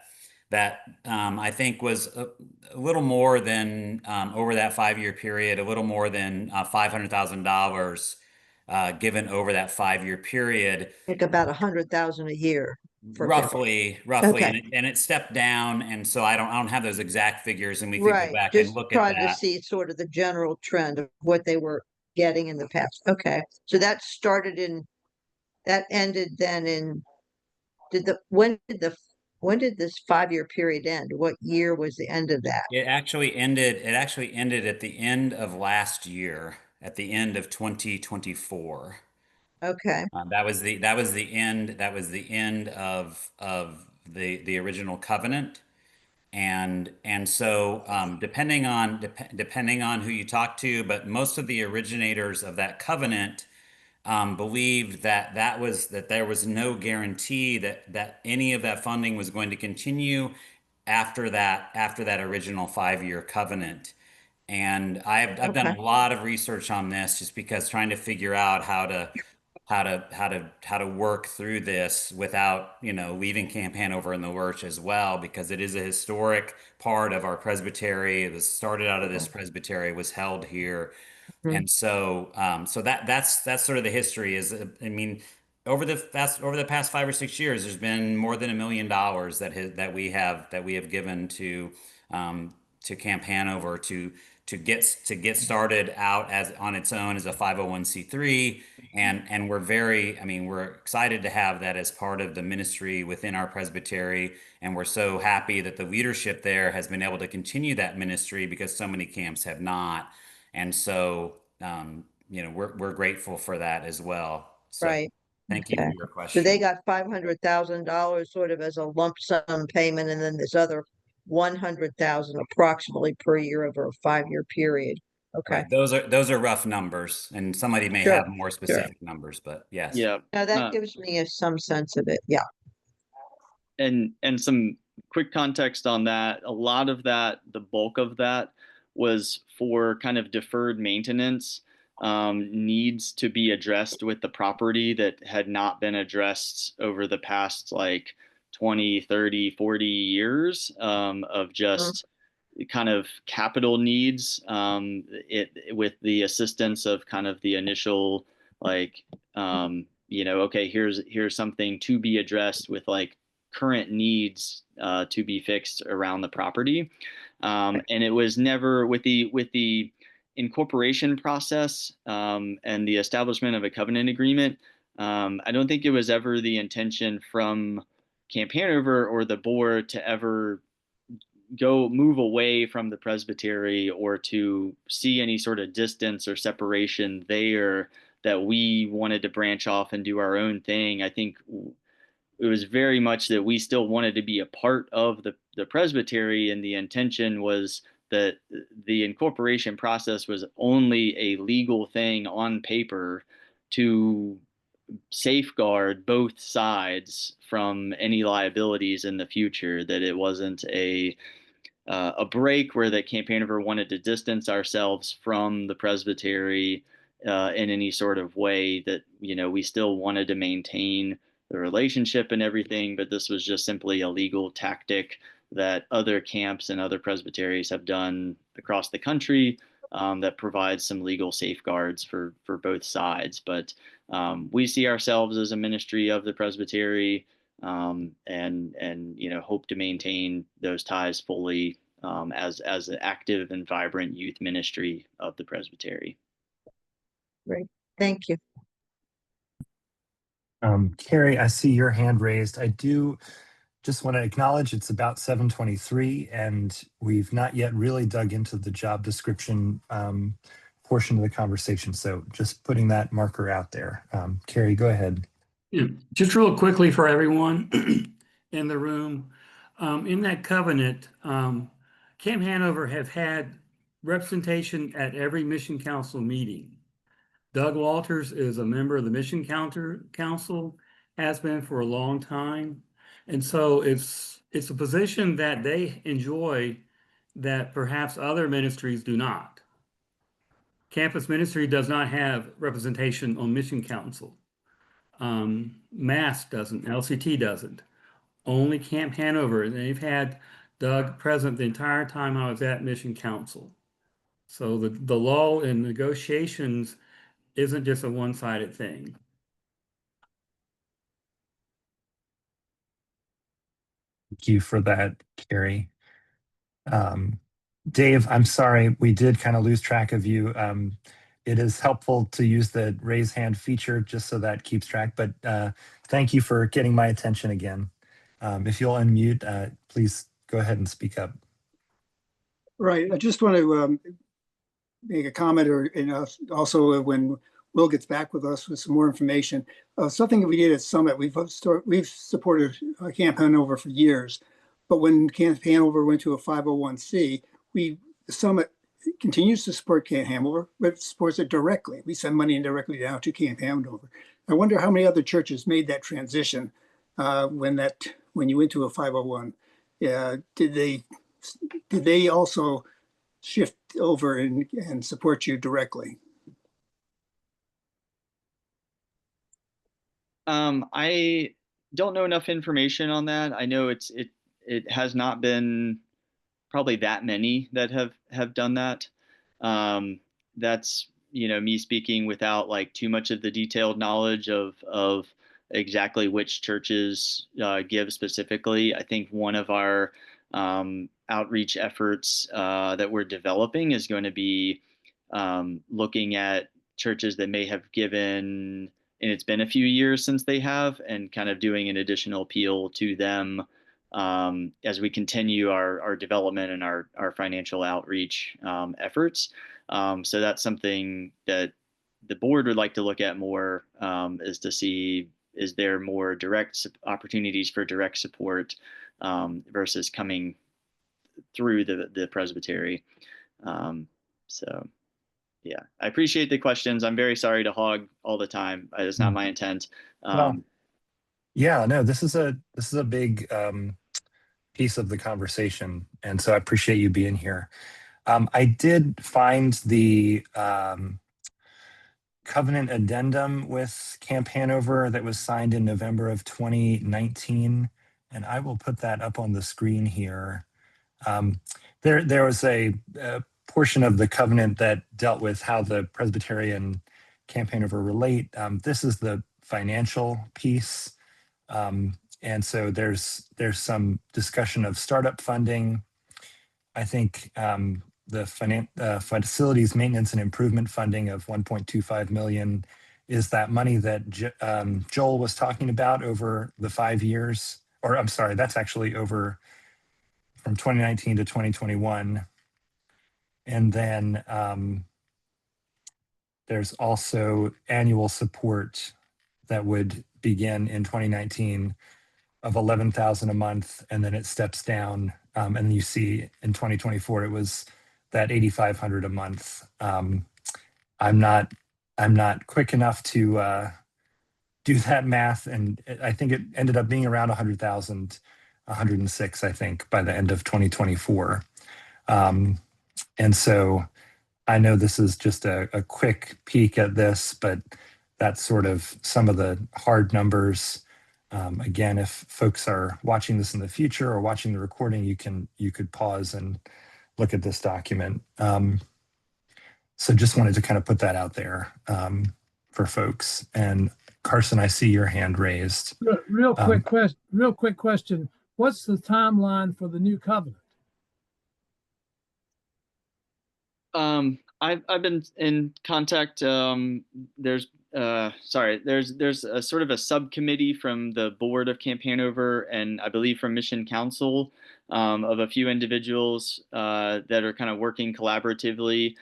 I think was a little more than, over that 5-year period, a little more than $500,000 given over that 5-year period. Like about 100,000 a year. Roughly, Okay. and it stepped down, and so I don't have those exact figures, and we could go back Just and look at trying to that. see sort of the general trend of what they were getting in the past. Okay, so that ended then in, when did this 5-year period end? What year was the end of that? It actually ended at the end of last year, at the end of 2024. Okay. That was the end. That was the end of the original covenant, and so depending on who you talk to, but most of the originators of that covenant believed that there was no guarantee that any of that funding was going to continue after that original 5-year covenant. And I've done a lot of research on this, just because trying to figure out how to work through this without, leaving Camp Hanover in the lurch as well, because it is a historic part of our presbytery. It was started out of this presbytery, was held here. And so that's sort of the history. Over the past 5 or 6 years, there's been more than $1 million that we have given to Camp Hanover to get started out on its own as a 501c3, and we're excited to have that as part of the ministry within our presbytery, and we're so happy that the leadership there has been able to continue that ministry, because so many camps have not. And so, we're grateful for that as well. So Right. thank you for your question. So they got $500,000 sort of as a lump sum payment, and then this other 100,000 approximately per year over a 5-year period. Okay. Right. Those are rough numbers, and somebody may have more specific numbers, but yes. Yeah. Now that gives me some sense of it. Yeah. And some quick context on that. A lot of that, the bulk of that, was for kind of deferred maintenance needs to be addressed with the property that had not been addressed over the past like 20, 30, 40 years of just kind of capital needs, with the assistance of kind of the initial, like, okay, here's something to be addressed with like current needs to be fixed around the property. And it was never with the incorporation process and the establishment of a covenant agreement. I don't think it was ever the intention from Camp Hanover or the board to ever move away from the presbytery or to see any sort of distance or separation there, that we wanted to branch off and do our own thing. I think it was very much that we still wanted to be a part of the presbytery, and the intention was that the incorporation process was only a legal thing on paper to safeguard both sides from any liabilities in the future, that it wasn't a break where that Camp Hanover wanted to distance ourselves from the presbytery in any sort of way, that, you know, we still wanted to maintain the relationship and everything, but this was just simply a legal tactic that other camps and other presbyteries have done across the country that provides some legal safeguards for both sides. But we see ourselves as a ministry of the presbytery, and you know, hope to maintain those ties fully as an active and vibrant youth ministry of the presbytery. Great, thank you. Carrie, I see your hand raised. I do just want to acknowledge it's about 7:23, and we've not yet really dug into the job description portion of the conversation. So just putting that marker out there. Carrie, go ahead. Yeah, just real quickly for everyone in the room, in that covenant, Camp Hanover have had representation at every Mission Council meeting. Doug Walters is a member of the Mission Council, has been for a long time. And so it's a position that they enjoy that perhaps other ministries do not. Campus ministry does not have representation on Mission Council. MASS doesn't, LCT doesn't. Only Camp Hanover, and they've had Doug present the entire time I was at Mission Council. So the lull in negotiations isn't just a one-sided thing. Thank you for that, Carrie. Dave, I'm sorry, we did kind of lose track of you. It is helpful to use the raise hand feature just so that keeps track, but thank you for getting my attention again. If you'll unmute, please go ahead and speak up. Right, I just want to make a comment, or also when Will gets back with us with some more information. Something that we did at Summit, we've supported Camp Hanover for years, but when Camp Hanover went to a 501c, the Summit continues to support Camp Hanover, but supports it directly. We send money directly down to Camp Hanover. I wonder how many other churches made that transition when you went to a 501. Did they also shift over and support you directly? I don't know enough information on that. I know it has not been probably that many that have done that. That's, you know, me speaking without like too much of the detailed knowledge of exactly which churches give specifically. I think one of our outreach efforts that we're developing is going to be looking at churches that may have given, and it's been a few years since they have, and kind of doing an additional appeal to them as we continue our development and our financial outreach efforts. So that's something that the board would like to look at more, is to see, is there more direct opportunities for direct support versus coming through the presbytery. So yeah, I appreciate the questions. I'm very sorry to hog all the time. It's not my intent. Yeah, no, this is a big piece of the conversation, and so I appreciate you being here. I did find the covenant addendum with Camp Hanover that was signed in November of 2019, and I will put that up on the screen here. There was a portion of the covenant that dealt with how the Presbyterian Camp Hanover relate. This is the financial piece. And so there's some discussion of startup funding. I think the facilities maintenance and improvement funding of 1.25 million is that money that Joel was talking about over the 5 years, or I'm sorry, that's actually over from 2019 to 2021. And then there's also annual support that would begin in 2019 of 11,000 a month, and then it steps down. And then you see in 2024 it was that 8,500 a month. I'm not quick enough to do that math, and I think it ended up being around 100,000, 106, I think, by the end of 2024. And so I know this is just a quick peek at this, but that's sort of some of the hard numbers. Again, if folks are watching this in the future or watching the recording, you could pause and look at this document. So just wanted to kind of put that out there for folks. And Carson, I see your hand raised. Real quick question. What's the timeline for the new covenant? I've been in contact. There's a sort of a subcommittee from the board of Camp Hanover, and I believe from Mission Council, of a few individuals that are kind of working collaboratively.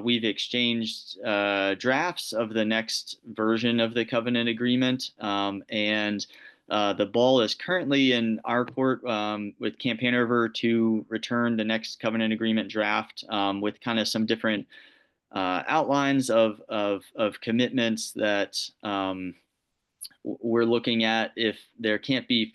We've exchanged drafts of the next version of the covenant agreement, and the ball is currently in our court with Camp Hanover to return the next covenant agreement draft with kind of some different outlines of commitments that we're looking at. If there can't be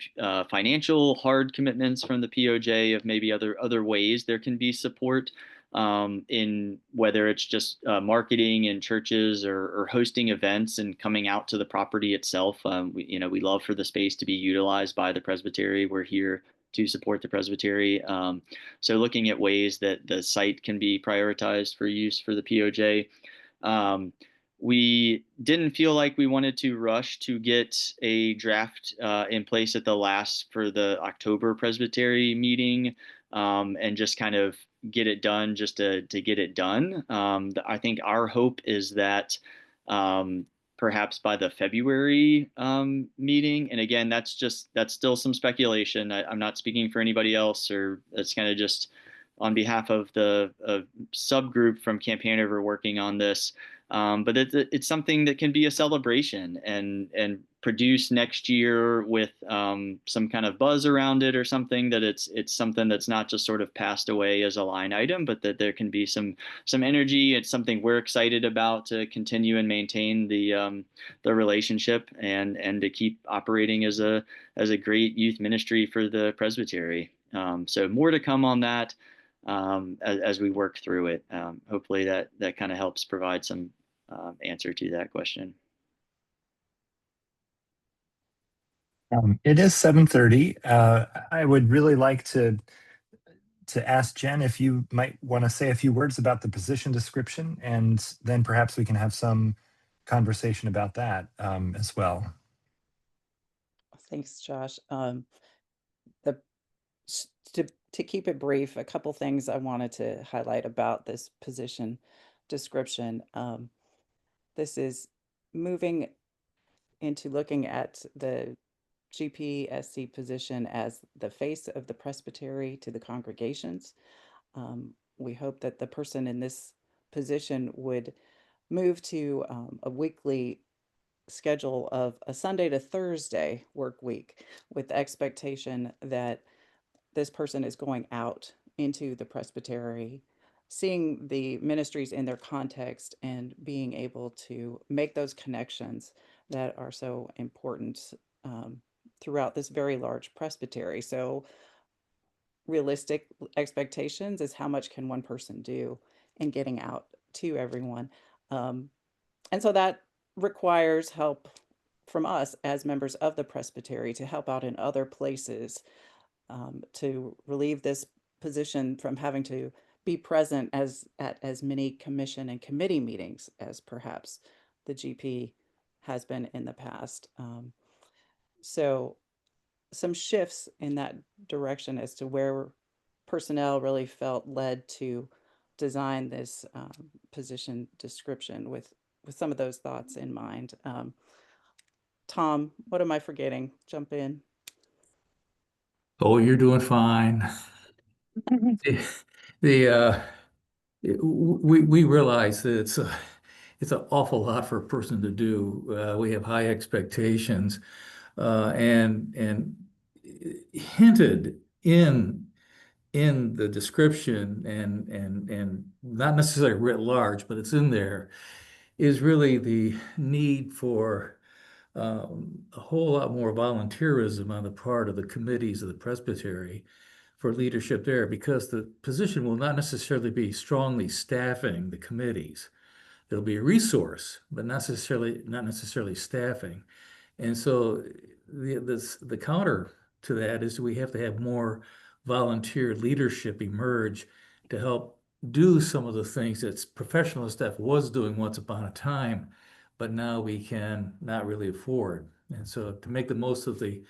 financial hard commitments from the POJ, of maybe other ways there can be support in whether it's just marketing in churches or hosting events and coming out to the property itself. We love for the space to be utilized by the Presbytery. We're here to support the Presbytery. So looking at ways that the site can be prioritized for use for the POJ. We didn't feel like we wanted to rush to get a draft in place at the last for the October Presbytery meeting and just kind of get it done just to get it done. I think our hope is that perhaps by the February meeting, and again, that's still some speculation. I'm not speaking for anybody else, or it's kind of just on behalf of the subgroup from Camp Hanover working on this. But it's something that can be a celebration and produce next year with some kind of buzz around it, or something that it's something that's not just sort of passed away as a line item, but that there can be some energy. It's something we're excited about to continue and maintain the relationship and to keep operating as a great youth ministry for the Presbytery. So more to come on that as we work through it. Hopefully that kind of helps provide some answer to that question. It is 7:30. I would really like to ask Jen if you might want to say a few words about the position description, and then perhaps we can have some conversation about that as well. Thanks, Josh. To keep it brief, a couple things I wanted to highlight about this position description. This is moving into looking at the GPSC position as the face of the Presbytery to the congregations. We hope that the person in this position would move to a weekly schedule of a Sunday to Thursday work week, with the expectation that this person is going out into the Presbytery, seeing the ministries in their context, and being able to make those connections that are so important throughout this very large Presbytery. So realistic expectations is how much can one person do in getting out to everyone. And so that requires help from us as members of the Presbytery to help out in other places, to relieve this position from having to be present at as many commission and committee meetings as perhaps the GP has been in the past. So some shifts in that direction as to where personnel really felt led to design this position description with some of those thoughts in mind. Tom, what am I forgetting? Jump in. Oh, you're doing fine. The we realize that it's an awful lot for a person to do. We have high expectations, and hinted in the description and not necessarily writ large, but it's in there, is really the need for a whole lot more volunteerism on the part of the committees of the presbytery for leadership there, because the position will not necessarily be strongly staffing the committees. It'll be a resource, but not necessarily staffing. And so the counter to that is we have to have more volunteer leadership emerge to help do some of the things that professional staff was doing once upon a time, but now we can not really afford. And so to make the most of the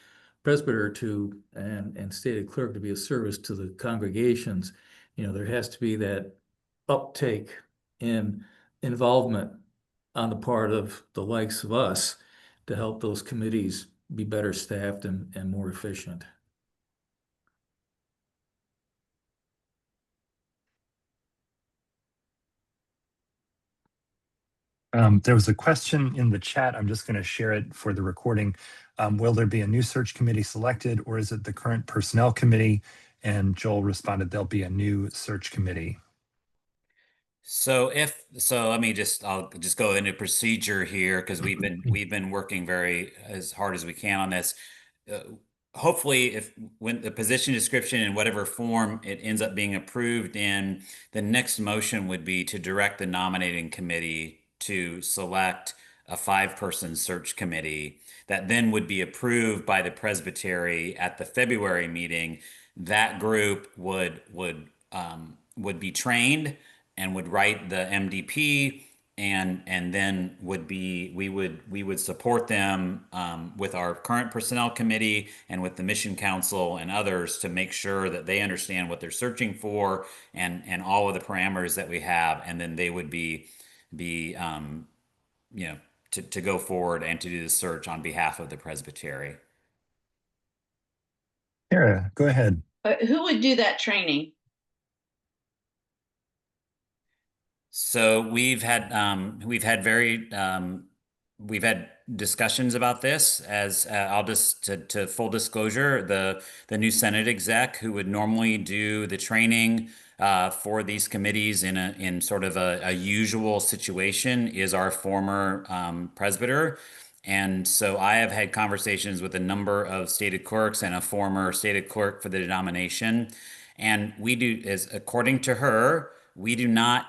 presbyter and stated clerk to be of service to the congregations, there has to be that uptake in involvement on the part of the likes of us to help those committees be better staffed and more efficient. There was a question in the chat. I'm just going to share it for the recording. Will there be a new search committee selected, or is it the current personnel committee? And Joel responded, there'll be a new search committee. So I'll just go into procedure here, because we've been working very as hard as we can on this. Hopefully, when the position description in whatever form it ends up being approved in, the next motion would be to direct the nominating committee to select a 5-person search committee that then would be approved by the presbytery at the February meeting. That group would be trained and would write the MDP, and then we would support them with our current personnel committee and with the mission council and others to make sure that they understand what they're searching for and all of the parameters that we have, and then they would be to go forward and to do the search on behalf of the presbytery. Kara, go ahead. Who would do that training? So we've had discussions about this. As I'll just to full disclosure, the new Senate exec who would normally do the training for these committees in sort of a usual situation is our former presbyter. And so I have had conversations with a number of stated clerks and a former stated clerk for the denomination. And we do, as according to her, we do not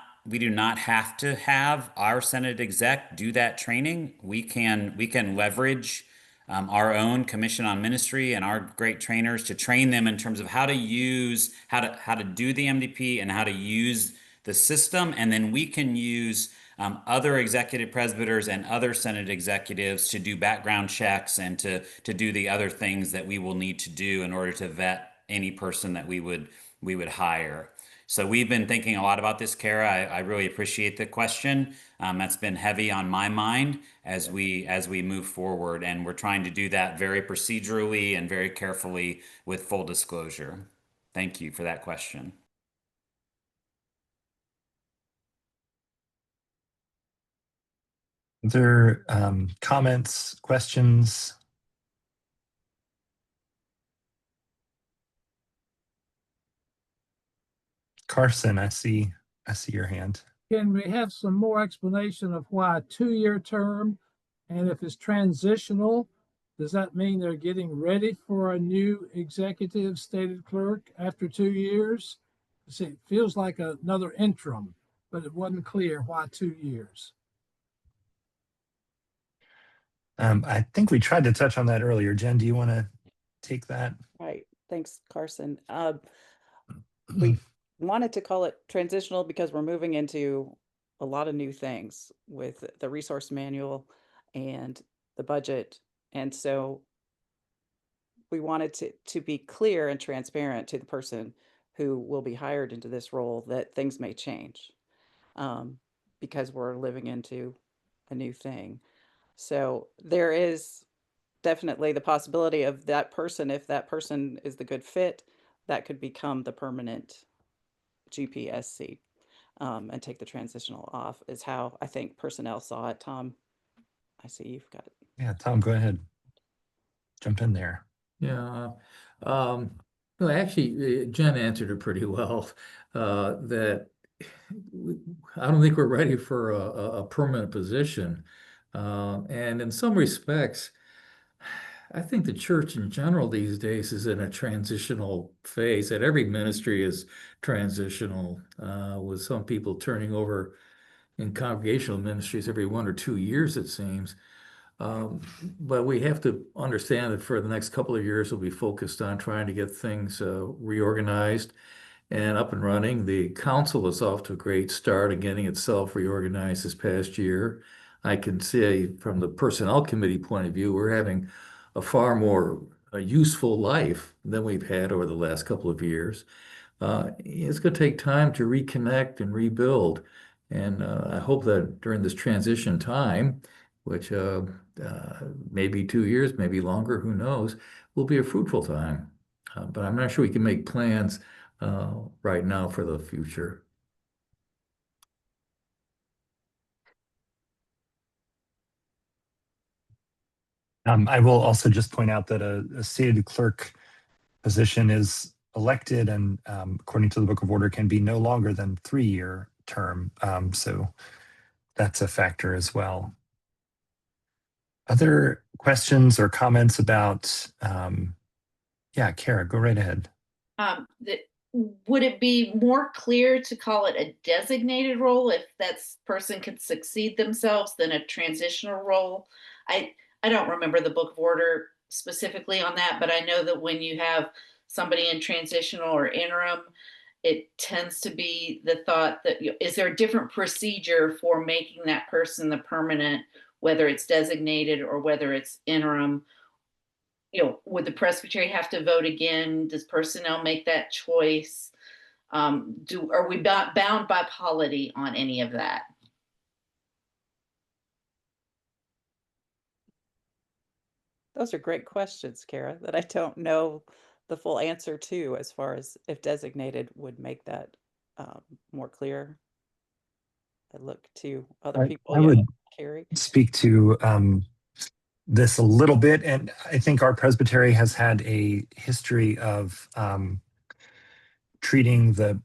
have to have our Senate exec do that training. We can leverage our own Commission on Ministry and our great trainers to train them in terms of how to do the MDP and how to use the system. And then we can use other executive presbyters and other Senate executives to do background checks and to do the other things that we will need to do in order to vet any person that we would hire. So we've been thinking a lot about this, Kara. I really appreciate the question. That's been heavy on my mind as we move forward, and we're trying to do that very procedurally and very carefully with full disclosure. Thank you for that question. Other comments, questions? Carson, I see your hand. Can we have some more explanation of why a 2-year term? And if it's transitional, does that mean they're getting ready for a new executive stated clerk after 2 years? See, it feels like another interim, but it wasn't clear why 2 years. I think we tried to touch on that earlier. Jen, do you want to take that? Right. Thanks, Carson. We wanted to call it transitional because we're moving into a lot of new things with the resource manual and the budget. And so we wanted to be clear and transparent to the person who will be hired into this role that things may change, because we're living into a new thing. So there is definitely the possibility of that person, if that person is the good fit, that could become the permanent GPSC, and take the transitional off, is how I think personnel saw it. Tom, I see you've got it. Yeah, Tom, go ahead. Jump in there. Yeah. No, actually, Jen answered it pretty well. That I don't think we're ready for a permanent position. And in some respects, I think the church in general these days is in a transitional phase, that every ministry is transitional, with some people turning over in congregational ministries every 1 or 2 years, it seems. But we have to understand that for the next couple of years, we'll be focused on trying to get things reorganized and up and running. The council is off to a great start in getting itself reorganized this past year. I can say from the personnel committee point of view, we're having a far more useful life than we've had over the last couple of years. It's going to take time to reconnect and rebuild. And I hope that during this transition time, which maybe 2 years, maybe longer, who knows, will be a fruitful time. But I'm not sure we can make plans right now for the future. I will also just point out that a seated clerk position is elected and according to the Book of Order can be no longer than 3-year term. So that's a factor as well. Other questions or comments about, yeah, Kara, go right ahead. Would it be more clear to call it a designated role if that person can succeed themselves than a transitional role? I don't remember the Book of Order specifically on that, but I know that when you have somebody in transitional or interim, it tends to be the thought that, is there a different procedure for making that person the permanent, whether it's designated or whether it's interim? Would the presbytery have to vote again? Does personnel make that choice? Are we bound by polity on any of that? Those are great questions, Kara, that I don't know the full answer to, as far as if designated would make that more clear. I look to other people. I would Carrie. speak to this a little bit, and I think our presbytery has had a history of treating the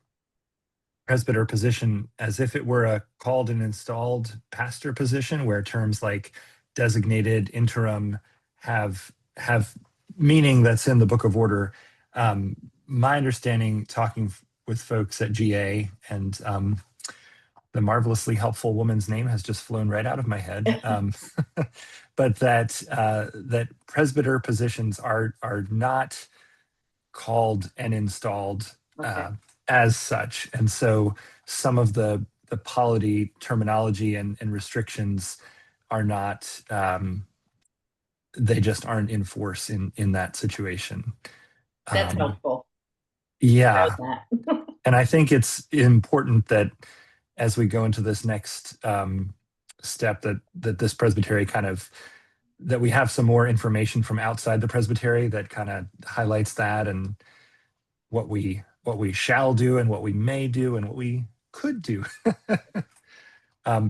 presbyter position as if it were a called and installed pastor position, where terms like designated, interim have meaning that's in the Book of Order. My understanding, talking with folks at GA, and the marvelously helpful woman's name has just flown right out of my head, but that presbyter positions are not called and installed as such, and so some of the polity terminology and restrictions are not. They just aren't in force in that situation. That's helpful. Yeah. And I think it's important that as we go into this next step, that this presbytery that we have some more information from outside the presbytery that kind of highlights that, and what we shall do and what we may do and what we could do.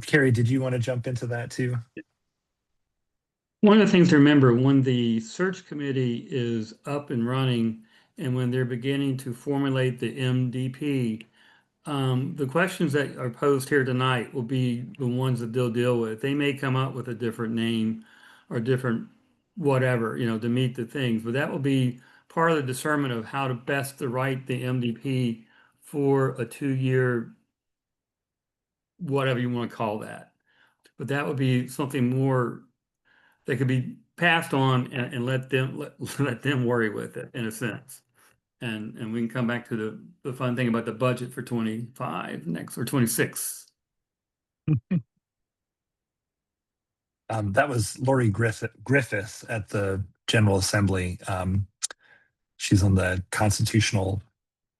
Carrie, did you want to jump into that too? One of the things to remember when the search committee is up and running and when they're beginning to formulate the MDP, the questions that are posed here tonight will be the ones that they'll deal with. They may come up with a different name or different whatever, to meet the things, but that will be part of the discernment of how to best to write the MDP for a 2-year, whatever you want to call that. But that would be something more that could be passed on and let them worry with it, in a sense. And we can come back to the fun thing about the budget for 25 next, or 26. That was Lori Griffiths at the General Assembly she's on the constitutional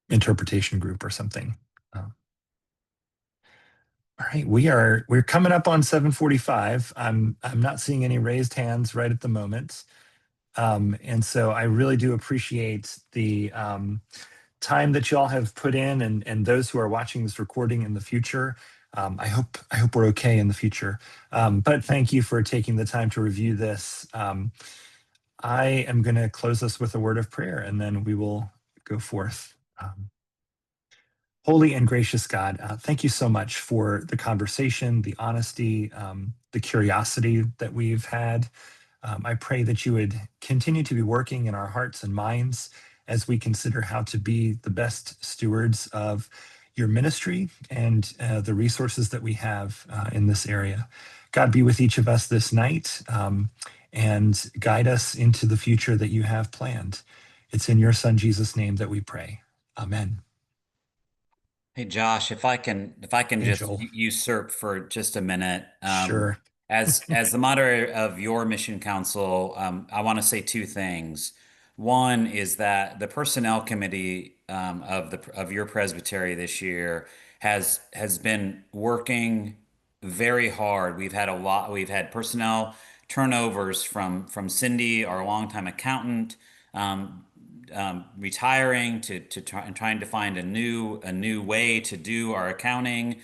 interpretation group or something. All right, we're coming up on 7:45. I'm not seeing any raised hands right at the moment. And so I really do appreciate the time that y'all have put in, and those who are watching this recording in the future. I hope we're okay in the future. But thank you for taking the time to review this. I am going to close us with a word of prayer, and then we will go forth. Holy and gracious God, thank you so much for the conversation, the honesty, the curiosity that we've had. I pray that you would continue to be working in our hearts and minds as we consider how to be the best stewards of your ministry and the resources that we have in this area. God, be with each of us this night and guide us into the future that you have planned. It's in your Son, Jesus' name that we pray. Amen. Hey, Josh, if I can Hey, just Joel. usurp for just a minute. Sure. As the moderator of your mission council, I want to say two things. One is that the personnel committee of your presbytery this year has been working very hard. We've had personnel turnovers from Cindy, our longtime accountant, retiring to trying to find a new way to do our accounting,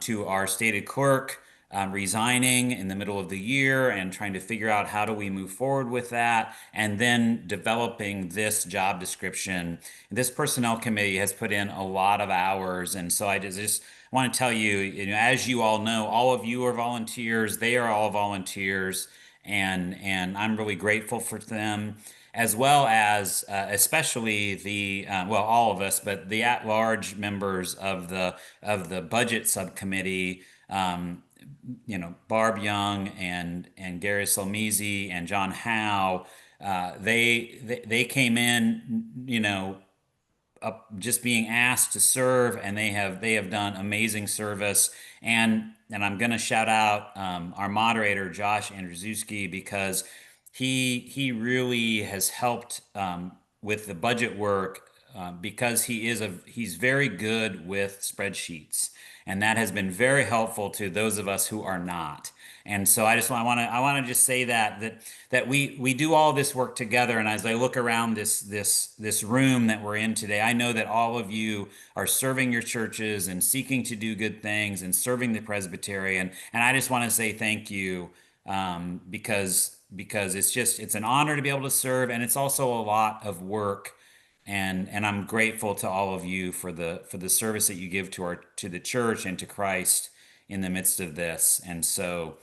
to our stated clerk resigning in the middle of the year and trying to figure out how do we move forward with that, and then developing this job description. This personnel committee has put in a lot of hours, and so I just want to tell you, as you all know, all of you are volunteers. They are all volunteers, and I'm really grateful for them, as well as especially the all of us, but the at-large members of the budget subcommittee. Barb Young and Gary Salmizi and John Howe. They came in, just being asked to serve, and they have done amazing service. And I'm going to shout out our moderator Josh Andrzejewski, because he really has helped with the budget work, because he's very good with spreadsheets, and that has been very helpful to those of us who are not. And so I want to just say that we do all this work together. And as I look around this room that we're in today, I know that all of you are serving your churches and seeking to do good things and serving the Presbyterian. And I just want to say thank you, because it's an honor to be able to serve, and it's also a lot of work. And I'm grateful to all of you for the service that you give to the church and to Christ in the midst of this. And so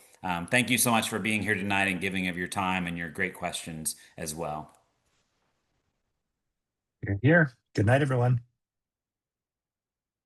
thank you so much for being here tonight and giving of your time and your great questions as well. You're here. Good night, everyone.